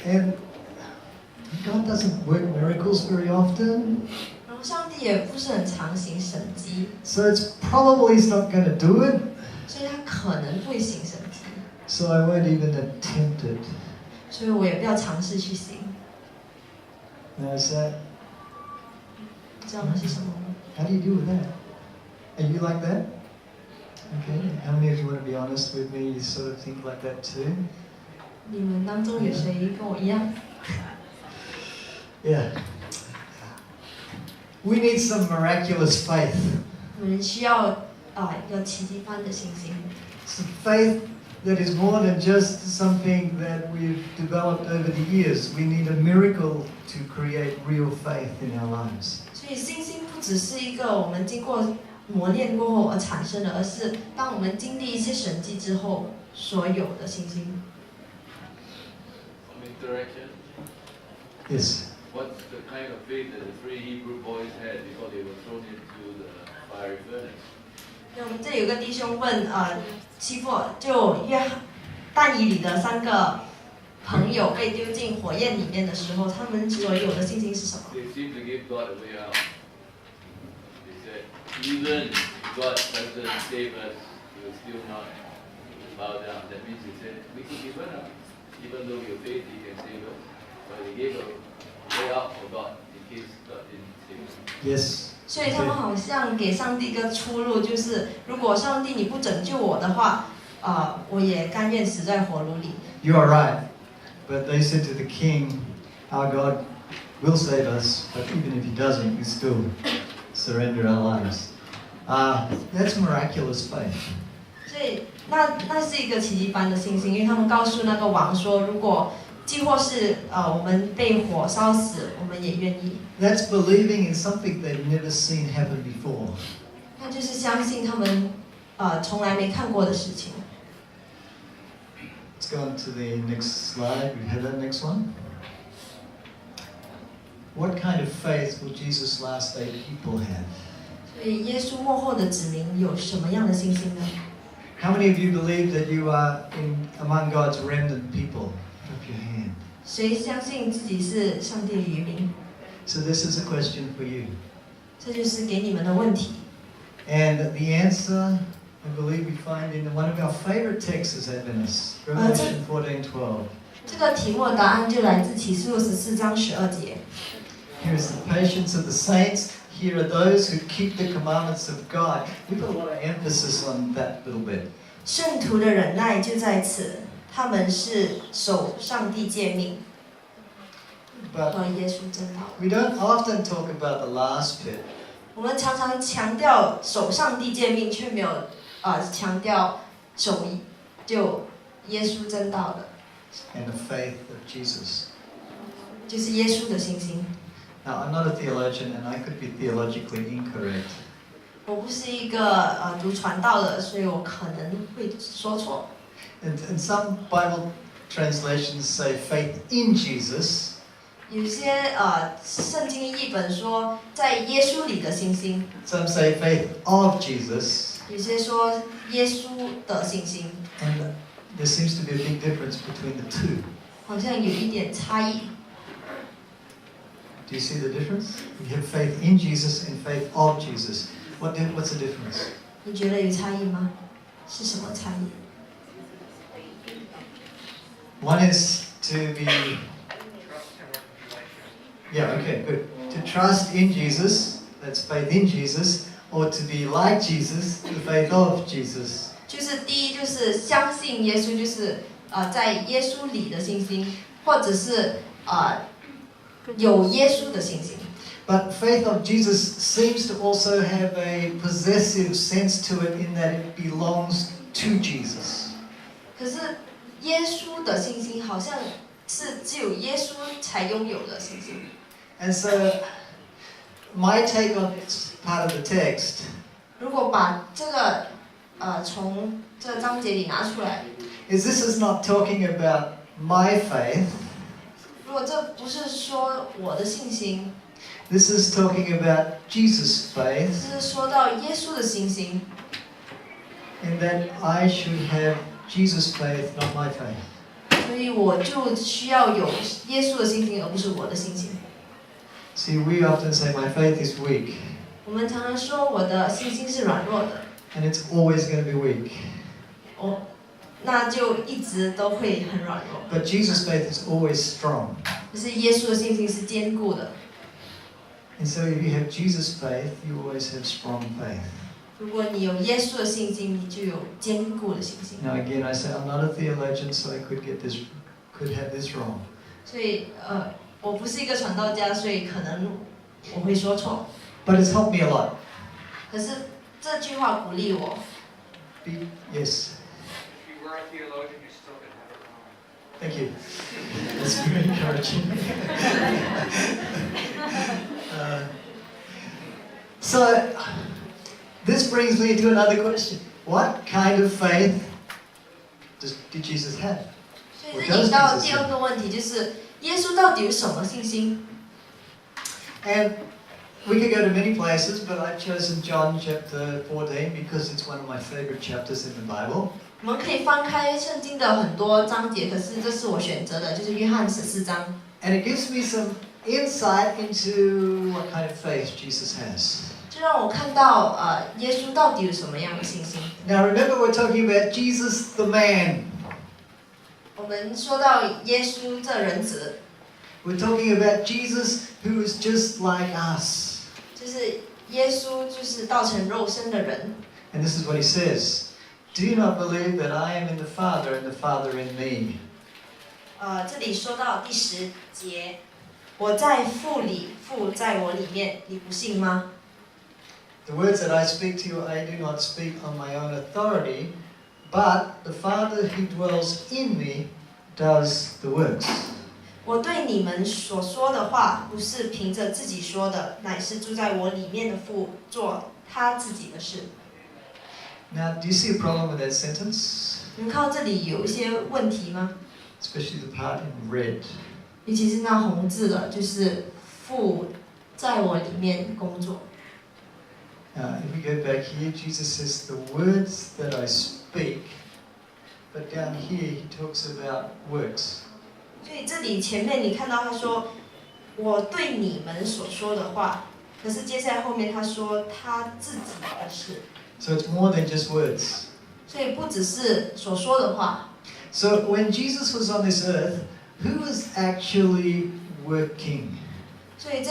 S3: And God doesn't work miracles very often.
S1: 然后上帝也不是很常行神迹，
S3: So it's probably He's not going to do it.
S1: 所以他可能不会行神迹，
S3: So I won't even attempt it.
S1: 所以我也不要尝试去行。
S3: Notice that?
S1: 知道那是什么吗？
S3: How do you deal with that? Are you like that? Okay. How many of you want to be honest with me? You sort of think like that too?
S1: 你们当中有谁跟我一样？
S3: Yeah. We need some miraculous faith.
S1: 我们需要一个奇迹般的信心，
S3: Some faith that is more than just something that we've developed over the years. We need a miracle to create real faith in our lives.
S1: 所以信心不只是一个我们经过磨练过后而产生的，而是当我们经历一些神迹之后所有的信心。
S5: Interaction.
S3: Yes.
S5: What's the kind of faith that the three Hebrew boys had before they were thrown into the fiery furnace?
S1: 那我们这有个弟兄问欺负就但以理的3个朋友被丢进火焰里面的时候，他们所有的信心是什么？
S5: They seemed to give God a way out. They said, even if God doesn't save us, He will still not bow down. That means he said, we could give up. Even though your faith, he can save us. But he gave a way out for God in case God didn't save us.
S3: Yes.
S1: 所以他们好像给上帝一个出路，就是如果上帝你不拯救我的话，我也甘愿死在火炉里。
S3: You are right. But they said to the king, our God will save us, but even if he doesn't, we still surrender our lives. That's miraculous faith.
S1: 所以那是一个奇迹般的信心，因为他们告诉那个王说，如果既或是我们被火烧死，我们也愿意。
S3: That's believing in something they've never seen happen before.
S1: 那就是相信他们从来没看过的事情。
S3: Let's go on to the next slide. We have that next one. What kind of faith will Jesus' last day people have?
S1: 所以耶稣末后的子民有什么样的信心呢？
S3: How many of you believe that you are among God's remnant people? Put up your hand.
S1: 谁相信自己是上帝的渔民？
S3: So this is a question for you.
S1: 这就是给你们的问题。
S3: And the answer, I believe we find in one of our favorite texts as Adventists, Revelation 14:12.
S1: 这个题目的答案就来自启示录14章12节。
S3: Here is the patience of the saints. Here are those who keep the commandments of God. We put a lot of emphasis on that little bit.
S1: 圣徒的忍耐就在此，他们是守上帝诫命
S3: But
S1: 和耶稣真道。
S3: we don't often talk about the last bit.
S1: 我们常常强调守上帝诫命，却没有强调守就耶稣真道的，
S3: And the faith of Jesus.
S1: 就是耶稣的信心。
S3: Now, I'm not a theologian and I could be theologically incorrect.
S1: 我不是一个读传道的，所以我可能会说错。
S3: And some Bible translations say faith in Jesus.
S1: 有些圣经译本说在耶稣里的信心，
S3: Some say faith of Jesus.
S1: 有些说耶稣的信心，
S3: And there seems to be a big difference between the two.
S1: 好像有一点差异。
S3: Do you see the difference? We have faith in Jesus and faith of Jesus. What's the difference?
S1: 你觉得有差异吗？是什么差异？
S3: One is to be, yeah, okay, good. To trust in Jesus, that's faith in Jesus, or to be like Jesus, the faith of Jesus.
S1: 就是第一就是相信耶稣，就是在耶稣里的信心，或者是有耶稣的信心。
S3: But faith of Jesus seems to also have a possessive sense to it in that it belongs to Jesus.
S1: 可是耶稣的信心好像是只有耶稣才拥有的信心。
S3: And so, my take on this part of the text
S1: 如果把这个从这章节里拿出来，
S3: is this is not talking about my faith.
S1: 如果这不是说我的信心，
S3: This is talking about Jesus' faith,
S1: 是说到耶稣的信心，
S3: in that I should have Jesus' faith, not my faith.
S1: 所以我就需要有耶稣的信心，而不是我的信心。
S3: See, we often say my faith is weak,
S1: 我们常常说我的信心是软弱的，
S3: and it's always going to be weak.
S1: 那就一直都会很软弱。
S3: But Jesus' faith is always strong.
S1: 可是耶稣的信心是坚固的。
S3: And so if you have Jesus' faith, you always have strong faith.
S1: 如果你有耶稣的信心，你就有坚固的信心。
S3: Now again, I say I'm not a theologian, so I could have this wrong.
S1: 所以我不是一个传道家，所以可能我会说错。
S3: But it's helped me a lot.
S1: 可是这句话鼓励我。
S3: Yes.
S4: If you were a theologian, you still could have it wrong.
S3: Thank you. That's very encouraging. So, this brings me to another question. What kind of faith did Jesus have?
S1: 所以这引到第二个问题，就是耶稣到底有什么信心？
S3: And we could go to many places, but I've chosen John chapter 14 because it's one of my favorite chapters in the Bible.
S1: 我们可以翻开圣经的很多章节，可是这是我选择的，就是约翰14章。
S3: And it gives me some insight into what kind of faith Jesus has.
S1: 这让我看到耶稣到底有什么样的信心。
S3: Now remember, we're talking about Jesus the man.
S1: 我们说到耶稣这人子，
S3: We're talking about Jesus who is just like us.
S1: 就是耶稣就是道成肉身的人。
S3: And this is what he says. Do you not believe that I am in the Father and the Father in me?
S1: 这里说到第10节，我在父里，父在我里面，你不信吗？
S3: The words that I speak to you, I do not speak on my own authority, but the Father who dwells in me does the works.
S1: 我对你们所说的话，不是凭着自己说的，乃是住在我里面的父做他自己的事。
S3: Now, do you see a problem with that sentence?
S1: 你们看到这里有一些问题吗？
S3: Especially the part in red.
S1: 尤其是那红字的，就是父在我里面工作。
S3: If we go back here, Jesus says, the words that I speak, but down here he talks about works.
S1: 所以这里前面你看到他说，我对你们所说的话，可是接下来后面他说他自己的事。
S3: So it's more than just words.
S1: 所以不只是所说的话。
S3: So when Jesus was on this earth, who was actually working?
S1: 所以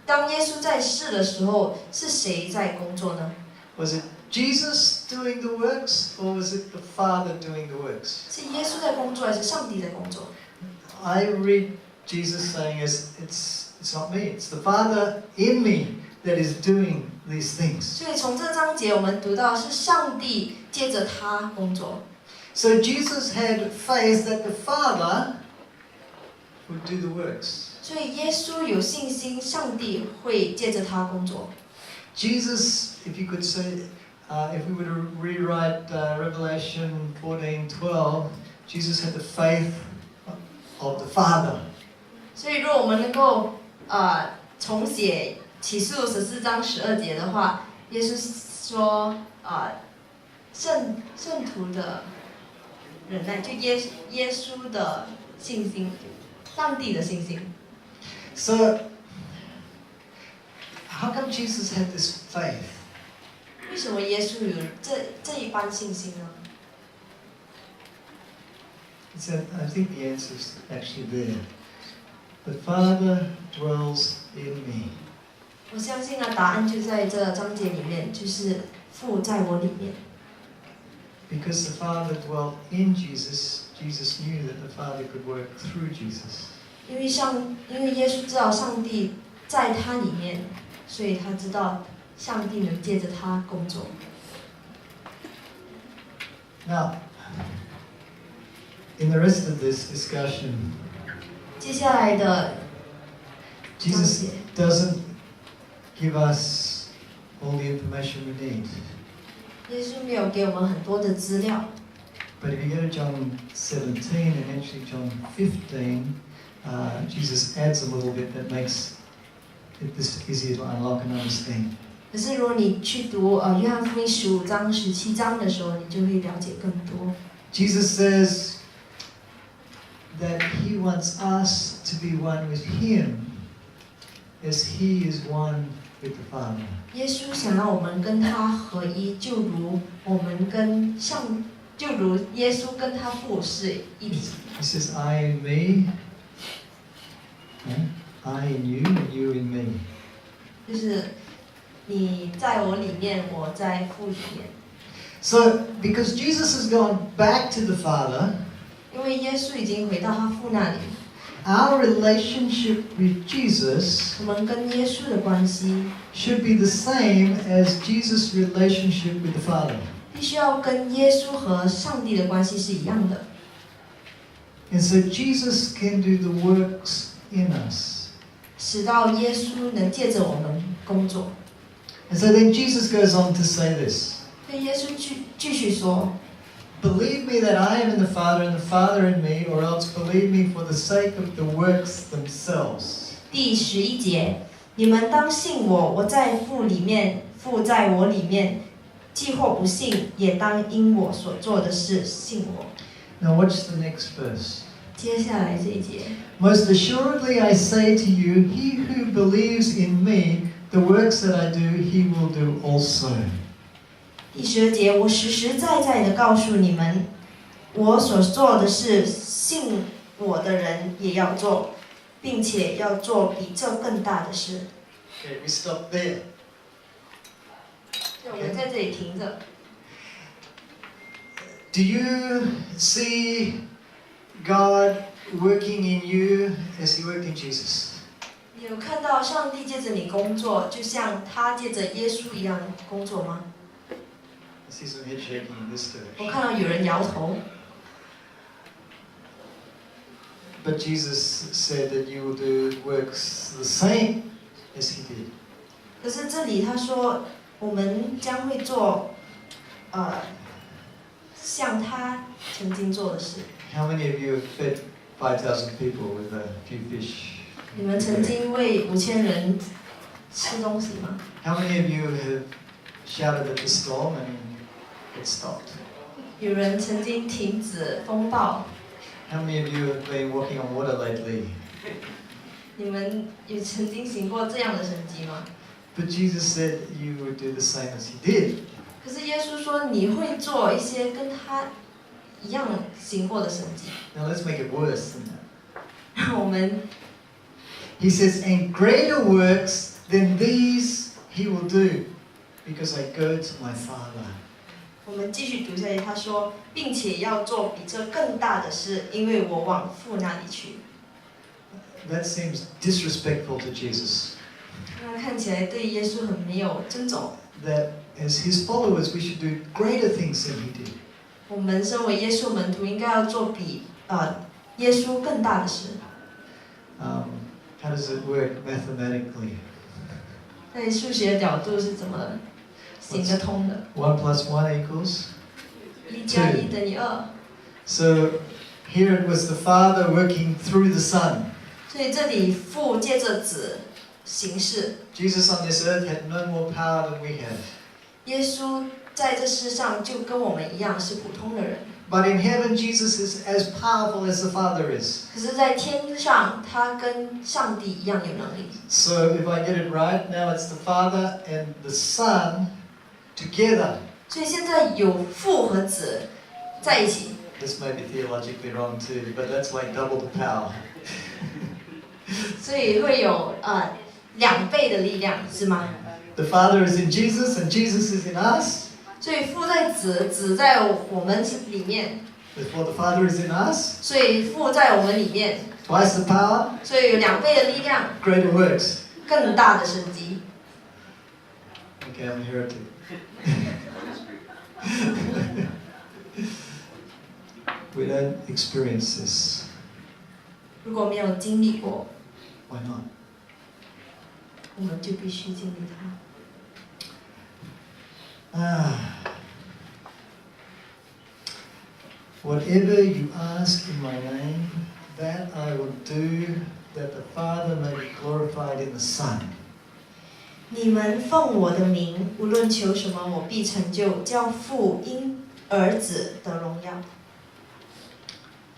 S1: 当耶稣在世的时候，是谁在工作呢？
S3: Was it Jesus doing the works, or was it the Father doing the works?
S1: 是耶稣在工作，还是上帝在工作？
S3: I read Jesus saying, it's not me, it's the Father in me that is doing these things.
S1: 所以从这章节我们读到是上帝借着他工作。
S3: So Jesus had faith that the Father would do the works.
S1: 所以耶稣有信心，上帝会借着他工作。
S3: Jesus, if you could say, if we were to rewrite Revelation 14:12, Jesus had the faith of the Father.
S1: 所以，如果我们能够重写启示录14章12节的话，耶稣说圣徒的忍耐，就耶稣的信心，上帝的信心。
S3: So, how come Jesus had this faith?
S1: 为什么耶稣有这一般信心呢？
S3: I think the answer is actually there. The Father dwells in me.
S1: 我相信呢，答案就在这章节里面，就是父在我里面。
S3: Because the Father dwelt in Jesus, Jesus knew that the Father could work through Jesus.
S1: 因为耶稣知道上帝在他里面，所以他知道上帝能借着他工作。
S3: Now, in the rest of this discussion,
S1: 接下来的
S3: Jesus doesn't give us all the information we need.
S1: 耶稣没有给我们很多的资料，
S3: But if you go to John 17 and actually John 15, Jesus adds a little bit that makes it this easier to unlock and understand.
S1: 可是如果你去读约翰福音15章、17章的时候，你就会了解更多。
S3: Jesus says that he wants us to be one with him as he is one with the Father.
S1: 耶稣想让我们跟他合一，就如耶稣跟他父是一体。
S3: He says, I in me, I in you, and you in me.
S1: 就是你在我里面，我在父里面。
S3: So, because Jesus has gone back to the Father,
S1: 因为耶稣已经回到他父那里，
S3: our relationship with Jesus
S1: 我们跟耶稣的关系
S3: should be the same as Jesus' relationship with the Father.
S1: 必须要跟耶稣和上帝的关系是一样的。
S3: And so Jesus can do the works in us.
S1: 使到耶稣能借着我们工作。
S3: And so then Jesus goes on to say this.
S1: 所以耶稣继续说
S3: Believe me that I am in the Father and the Father in me, or else believe me for the sake of the works themselves.
S1: 第11节，你们当信我，我在父里面，父在我里面。既或不信，也当因我所做的事信我。
S3: Now watch the next verse.
S1: 接下来这一节，
S3: Most assuredly I say to you, he who believes in me The works that I do, he will do also.
S1: 第12节，我实实在在的告诉你们，我所做的事，信我的人也要做，并且要做比这更大的事。
S3: Okay, we stop there.
S1: 所以我们在这里停着。
S3: Do you see God working in you as he worked in Jesus?
S1: 你有看到上帝借着你工作，就像他借着耶稣一样工作吗？
S3: I see some head shaking in this
S1: 我
S3: church.
S1: 看到有人摇头。
S3: But Jesus said that you will do works the same as he did.
S1: 可是这里他说，我们将会做，像他曾经做的事。
S3: How many of you have fed 5,000 people with a few fish?
S1: 你们曾经为5000人吃东西吗？
S3: How many of you have shouted at the storm and it stopped?
S1: 有人曾经停止风暴，
S3: How many of you have been walking on water lately?
S1: 你们有曾经行过这样的神迹吗？
S3: But Jesus said you would do the same as he did.
S1: 可是耶稣说你会做一些跟他一样行过的神迹。
S3: Now let's make it worse than that.
S1: 让我们
S3: He says, and greater works than these he will do, because I go to my Father.
S1: 我们继续读下去，他说，并且要做比这更大的事，因为我往父那里去。
S3: That seems disrespectful to Jesus.
S1: 那看起来对耶稣很没有尊重。
S3: That as his followers we should do greater things than he did.
S1: 我们身为耶稣门徒，应该要做比耶稣更大的事。
S3: How does it work mathematically?
S1: 在数学角度是怎么行得通的
S3: 1 plus 1 equals?
S1: ？1加1等于2。
S3: So here it was the Father working through the Son.
S1: 所以这里父借着子行事。
S3: Jesus on this earth had no more power than we have.
S1: 耶稣在这世上就跟我们一样是普通的人，
S3: But in heaven, Jesus is as powerful as the Father is.
S1: 可是，在天上他跟上帝一样有能力。
S3: So if I get it right, now it's the Father and the Son together.
S1: 所以现在有父和子在一起。
S3: This may be theologically wrong too, but that's like double the power.
S1: 所以会有2倍的力量，是吗？
S3: The Father is in Jesus and Jesus is in us.
S1: 所以父在子，子在我们里面，
S3: Therefore the Father is in us.
S1: 所以父在我们里面，
S3: Twice the power,
S1: 所以有2倍的力量，
S3: greater works.
S1: 更大的神迹。
S3: Okay, I'm a heretic. We don't experience this.
S1: 如果没有经历过，
S3: Why not?
S1: 我们就必须经历它。
S3: Whatever you ask in my name, that I will do, that the Father may be glorified in the Son.
S1: 你们奉我的名，无论求什么，我必成就，叫父因儿子得荣耀。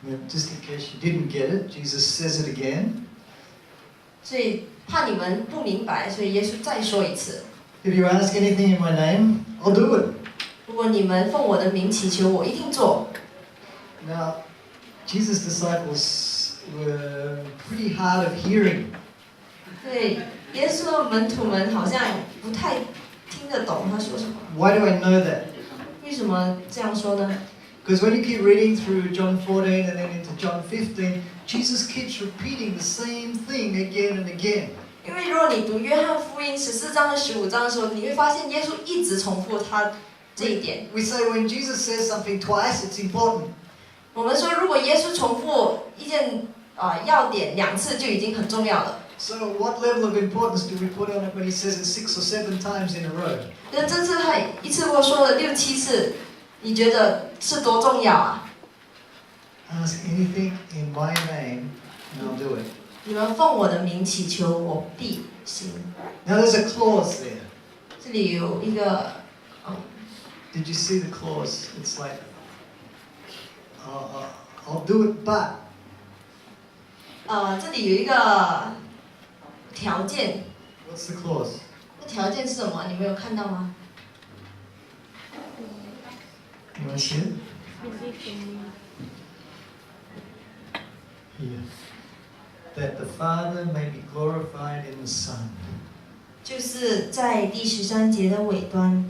S3: Now, just in case you didn't get it, Jesus says it again.
S1: 所以怕你们不明白，所以耶稣再说一次：
S3: If you ask anything in my name, I'll do it.
S1: 如果你们奉我的名祈求，我一定做。
S3: Now, Jesus' disciples were pretty hard of hearing.
S1: 对，耶稣的门徒们好像不太听得懂他说什么。
S3: Why do I know that?
S1: 为什么这样说呢？
S3: Because when you keep reading through John 14 and then into John 15, Jesus keeps repeating the same thing again and again.
S1: 因为如果你读约翰福音14章和15章的时候，你会发现耶稣一直重复他这一点。
S3: We say when Jesus says something twice, it's important.
S1: 我们说，如果耶稣重复一件要点2次，就已经很重要了。
S3: So what level of importance do we put on it when he says it 6 or 7 times in a row?
S1: 那这次他一次过说了6、7次，你觉得是多重要啊？
S3: Ask anything in my name and I'll do it.
S1: 你们奉我的名祈求，我必行。
S3: Now there's a clause there.
S1: 这里有一个，
S3: Did you see the clause? It's like, I'll do it, but.
S1: 这里有一个条件，
S3: What's the clause?
S1: 条件是什么？你们有看到吗？
S3: You want to see it? Here. That the Father may be glorified in the Son.
S1: 就是在第13节的尾端，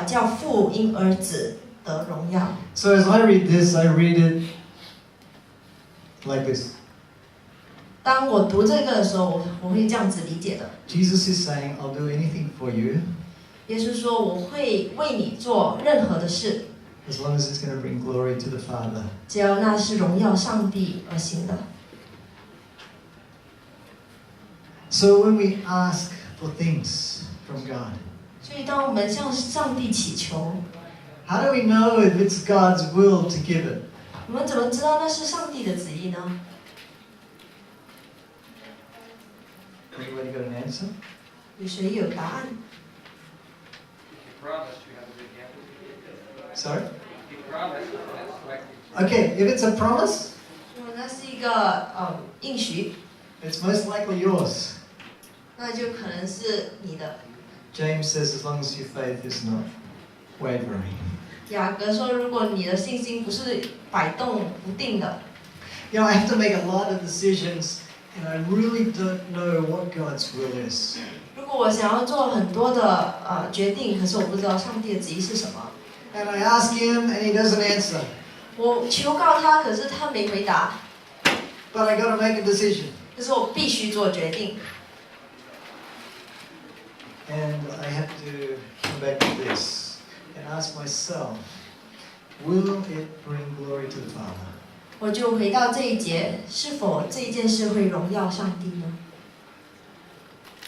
S1: 叫父因儿子得荣耀。
S3: So as I read this, I read it like this.
S1: 当我读这个的时候，我会这样子理解的。
S3: Jesus is saying, I'll do anything for you
S1: 耶稣说：“我会为你做任何的事，
S3: as long as it's going to bring glory to the Father.
S1: 只要那是荣耀上帝而行的。”
S3: So when we ask for things from God,
S1: 所以，当我们向上帝祈求，
S3: how do we know if it's God's will to give it?
S1: 我们怎么知道那是上帝的旨意呢？
S3: Anybody got an answer?
S1: 有谁有答案？
S4: He promised you have a big gift.
S3: Sorry?
S4: He promised, that's like
S3: Okay, if it's a promise,
S1: 如果那是一个应许，
S3: it's most likely yours.
S1: 那就可能是你的。
S3: James says, as long as your faith is not wavering.
S1: 雅各说：“如果你的信心不是摆动不定的，
S3: You know, I have to make a lot of decisions, and I really don't know what God's will is.
S1: 如果我想要做很多的决定，可是我不知道上帝的旨意是什么。
S3: And I ask Him, and He doesn't answer.
S1: 我求告他，可是他没回答，
S3: But I got to make a decision.
S1: 可是我必须做决定。
S3: And I have to come back to this and ask myself, will it bring glory to the Father?
S1: 我就回到这一节，是否这一件事会荣耀上帝呢？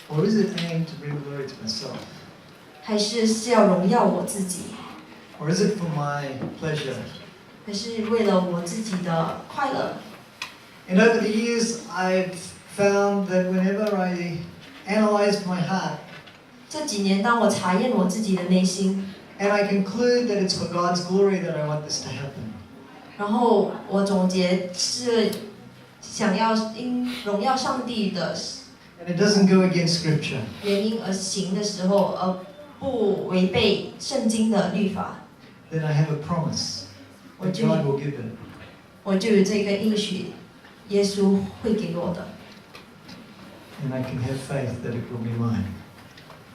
S3: Or is it aimed to bring glory to myself?
S1: 还是要荣耀我自己？
S3: Or is it for my pleasure?
S1: 还是为了我自己的快乐？
S3: And over the years, I've found that whenever I analyze my heart
S1: 这几年，当我查验我自己的内心，
S3: and I conclude that it's for God's glory that I want this to happen,
S1: 然后我总结是想要因荣耀上帝的
S3: and it doesn't go against Scripture,
S1: 原因而行的时候，而不违背圣经的律法，
S3: then I have a promise that God will give it.
S1: 我就有这个应许，耶稣会给我的，
S3: And I can have faith that it will be mine.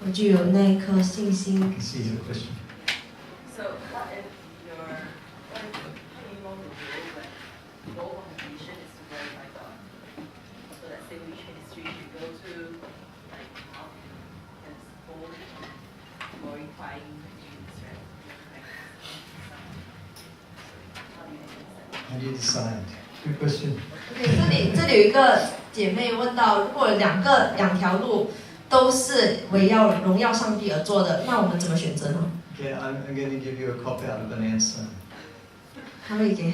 S1: 我就有那一颗信心
S3: I。can see your question.
S6: So what if you want to do when the goal of the mission is to glorify God? So let's say which ministry you go to, like how can support glorifying Jesus, right? How do you decide?
S3: How do you decide? Good question.
S1: OK，这里有一个姐妹问到，如果两条路都是围绕荣耀上帝而做的，那我们怎么选择呢？
S3: Okay, I'm going to give you a cop out of an answer.
S1: 他会给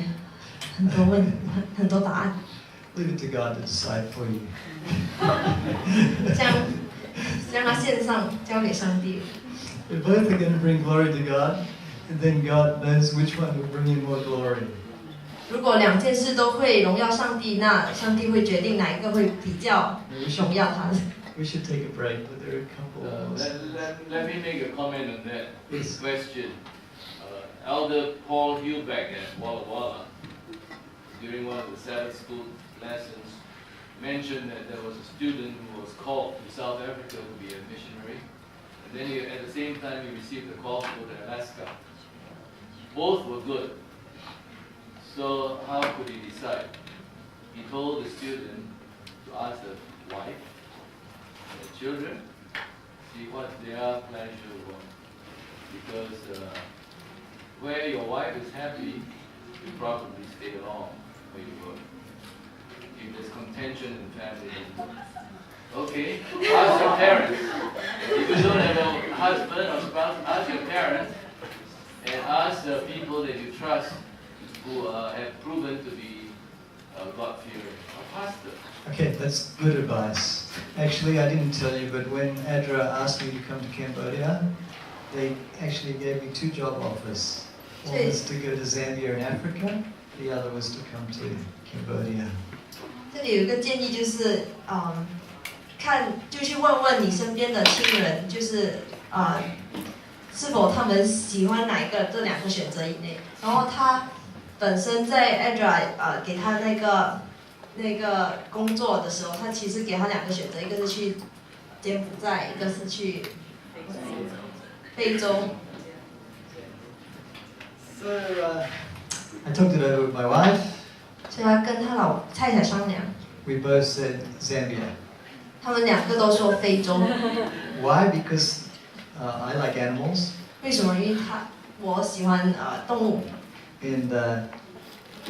S1: 很多答案，
S3: Leave it to God to decide for you.
S1: 将它献上，交给上帝。
S3: If both are going to bring glory to God, then God knows which one will bring in more glory.
S1: 如果两件事都会荣耀上帝，那上帝会决定哪一个会比较荣耀他的。
S3: We should take a break, but there are a couple of
S5: Let me make a comment on that
S3: Yes.
S5: question. Elder Paul Hewback at Walla Walla, during one of the Sabbath school lessons, mentioned that there was a student who was called to South Africa to be a missionary, and then at the same time he received a call to go to Alaska. Both were good. So how could he decide? He told the student to ask the wife, the children, see what their pleasure was. Because where your wife is happy, you probably stay along where you work. If there's contention in family, okay, ask your parents. If you don't have a husband or spouse, ask your parents and ask the people that you trust who have proven to be God-fearing. A pastor.
S3: Okay, that's good advice. Actually, I didn't tell you, but when Adra asked me to come to Cambodia, they actually gave me 2 job offers. One was to go to Zambia in Africa, the other was to come to Cambodia.
S1: 这里有一个建议，就是就去问问你身边的亲人，就是是否他们喜欢哪一个这2个选择以内。然后他本身在 Andra 给他那个工作的时候，他其实给他2个选择，一个是去柬埔寨，一个是去非洲。
S3: So I talked it over with my wife.
S1: 所以他跟他太太商量，
S3: We both said Zambia.
S1: 他们2个都说非洲。
S3: Why? Because I like animals,
S1: 为什么？因为我喜欢动物。
S3: and the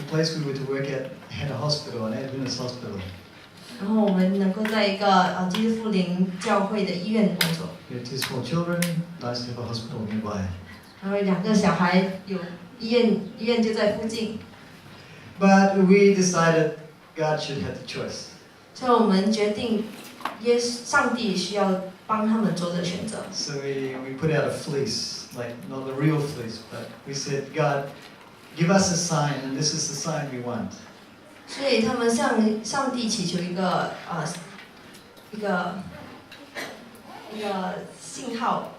S3: place we were to work at had a hospital, an Adventist hospital.
S1: 然后我们能够在一个基督复临教会的医院工作。
S3: We had 2 small children. Nice to have a hospital nearby.
S1: 然后2个小孩，有医院就在附近。
S3: But we decided God should have the choice.
S1: 所以我们决定，上帝需要帮他们做这个选择。
S3: So we put out a fleece, like not a real fleece, but we said, God, give us a sign, and this is the sign we want.
S1: 所以他们向上帝祈求一个信号，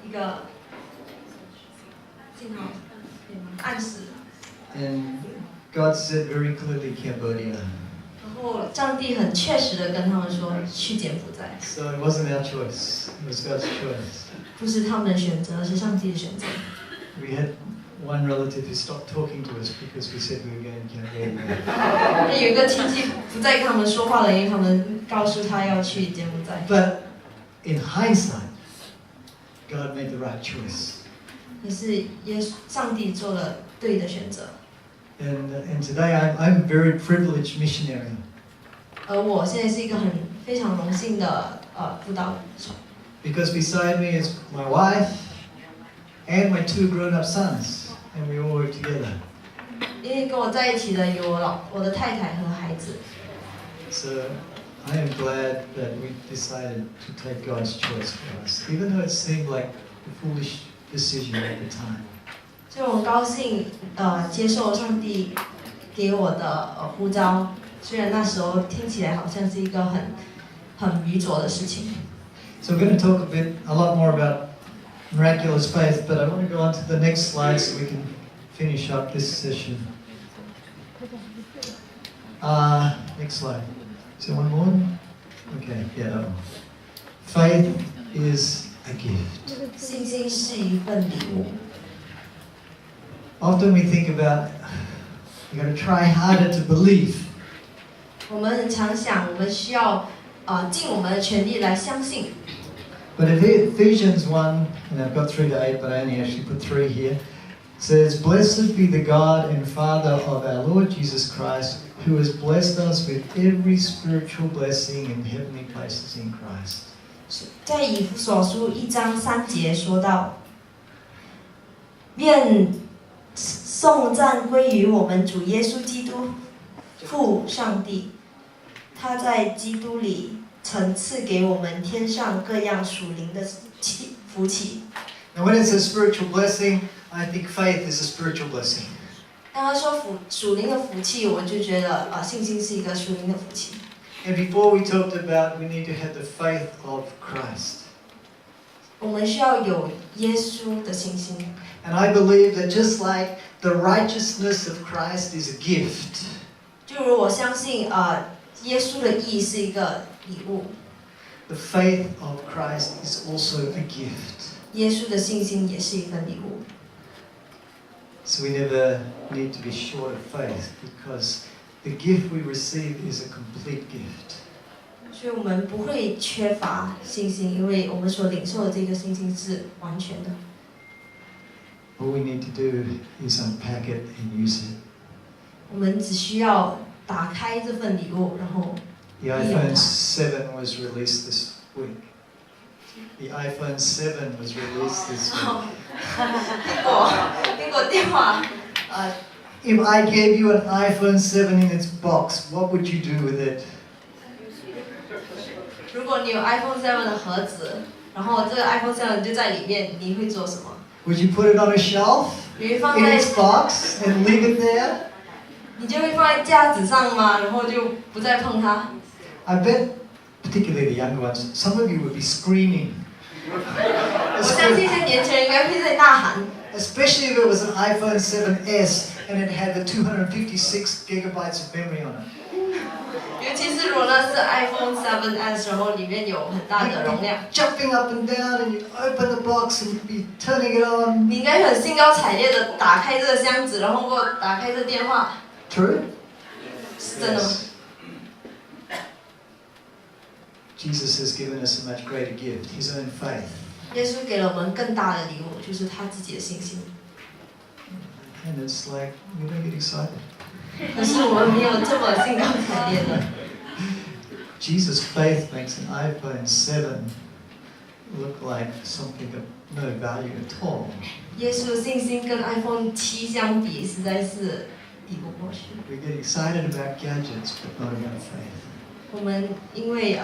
S1: 暗示。
S3: And God said very clearly, Cambodia.
S1: 然后上帝很确实的跟他们说，去柬埔寨。
S3: So it wasn't our choice, it was God's choice.
S1: 不是他们的选择，是上帝的选择。
S3: We had one relative who stopped talking to us because we said we were going to Cambodia.
S1: 有一个亲戚不再跟他们说话了，因为他们告诉他要去柬埔寨。
S3: But in hindsight, God made the right choice.
S1: 可是上帝做了对的选择。
S3: And today I'm a very privileged missionary.
S1: 而我现在是一个非常荣幸的辅导者。
S3: Because beside me is my wife and my 2 grown-up sons, and we all work together.
S1: 因为跟我在一起的有我的太太和孩子。
S3: So I am glad that we decided to take God's choice for us, even though it seemed like a foolish decision at the time.
S1: 所以我很高兴接受上帝给我的呼召，虽然那时候听起来好像是一个很愚拙的事情。
S3: So we're going to talk a lot more about miraculous faith, but I want to go on to the next slide so we can finish up this session. Next slide. Is there one more? Okay, yeah, that one. Faith is a gift.
S1: 信心是一份礼物。
S3: Often we think about, you got to try harder to believe.
S1: 我们很常想，我们需要尽我们的全力来相信。
S3: But Ephesians 1, and I've got 3 to 8, but I only actually put 3 here, says, Blessed be the God and Father of our Lord Jesus Christ, who has blessed us with every spiritual blessing in heavenly places in Christ.
S1: 在以弗所书1章3节说到，愿颂赞归于我们主耶稣基督父上帝，他在基督里曾赐给我们天上各样属灵的福气。
S3: Now when it says spiritual blessing, I think faith is a spiritual blessing.
S1: 当他说属灵的福气，我就觉得信心是一个属灵的福气。
S3: And before we talked about we need to have the faith of Christ.
S1: 我们需要有耶稣的信心。
S3: And I believe that just like the righteousness of Christ is a gift,
S1: 就如我相信耶稣的义是一个礼物，
S3: the faith of Christ is also a gift.
S1: 耶稣的信心也是一份礼物。
S3: So we never need to be short of faith because the gift we receive is a complete gift.
S1: 所以我们不会缺乏信心，因为我们所领受的这个信心是完全的。
S3: All we need to do is unpack it and use it.
S1: 我们只需要打开这份礼物，然后
S3: The iPhone 7 was released this week. The iPhone 7 was released this week.
S1: 苹果电话
S3: If I gave you an iPhone 7 in its box, what would you do with it?
S1: 如果你有 iPhone 7的盒子，然后这个 iPhone 7就在里面，你会做什么？
S3: Would you put it on a shelf
S1: 你会放
S3: in
S1: 在
S3: its box and leave it there?
S1: 你就会放在架子上吗？然后就不再碰它？
S3: I bet particularly the younger ones, some of you would be screaming.
S1: 我相信一些年轻人应该会在呐喊。
S3: Especially if it was an iPhone 7s and it had the 256 gigabytes of memory on it.
S1: 尤其是如果那是 iPhone 7s， 然后里面有很大的容量，
S3: Jumping up and down, and you'd open the box and you'd be turning it on.
S1: 你应该很兴高采烈的打开这个箱子，然后给我打开这电话，
S3: True?
S1: 是真的吗？
S3: Jesus has given us a much greater gift, His own faith.
S1: 耶稣给了我们更大的礼物，就是他自己的信心。
S3: And it's like, we don't get excited.
S1: 可是我们没有这么兴高采烈的。
S3: Jesus' faith makes an iPhone 7 look like something of no value at all.
S1: 耶稣的信心跟 iPhone 7相比，实在是比不过去。
S3: We get excited about gadgets, but not about faith.
S1: 我们因为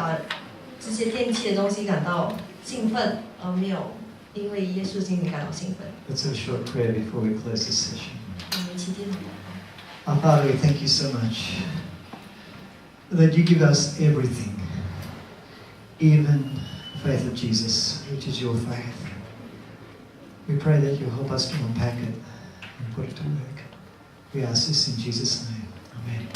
S1: 这些电器的东西感到兴奋，而没有因为耶稣的信心感到兴奋。
S3: Let's have a short prayer before we close this session.
S1: 我们一起点祷。
S3: Our Father, we thank you so much that you give us everything, even the faith of Jesus, which is your faith. We pray that you help us to unpack it and put it to work. We ask this in Jesus' name. Amen.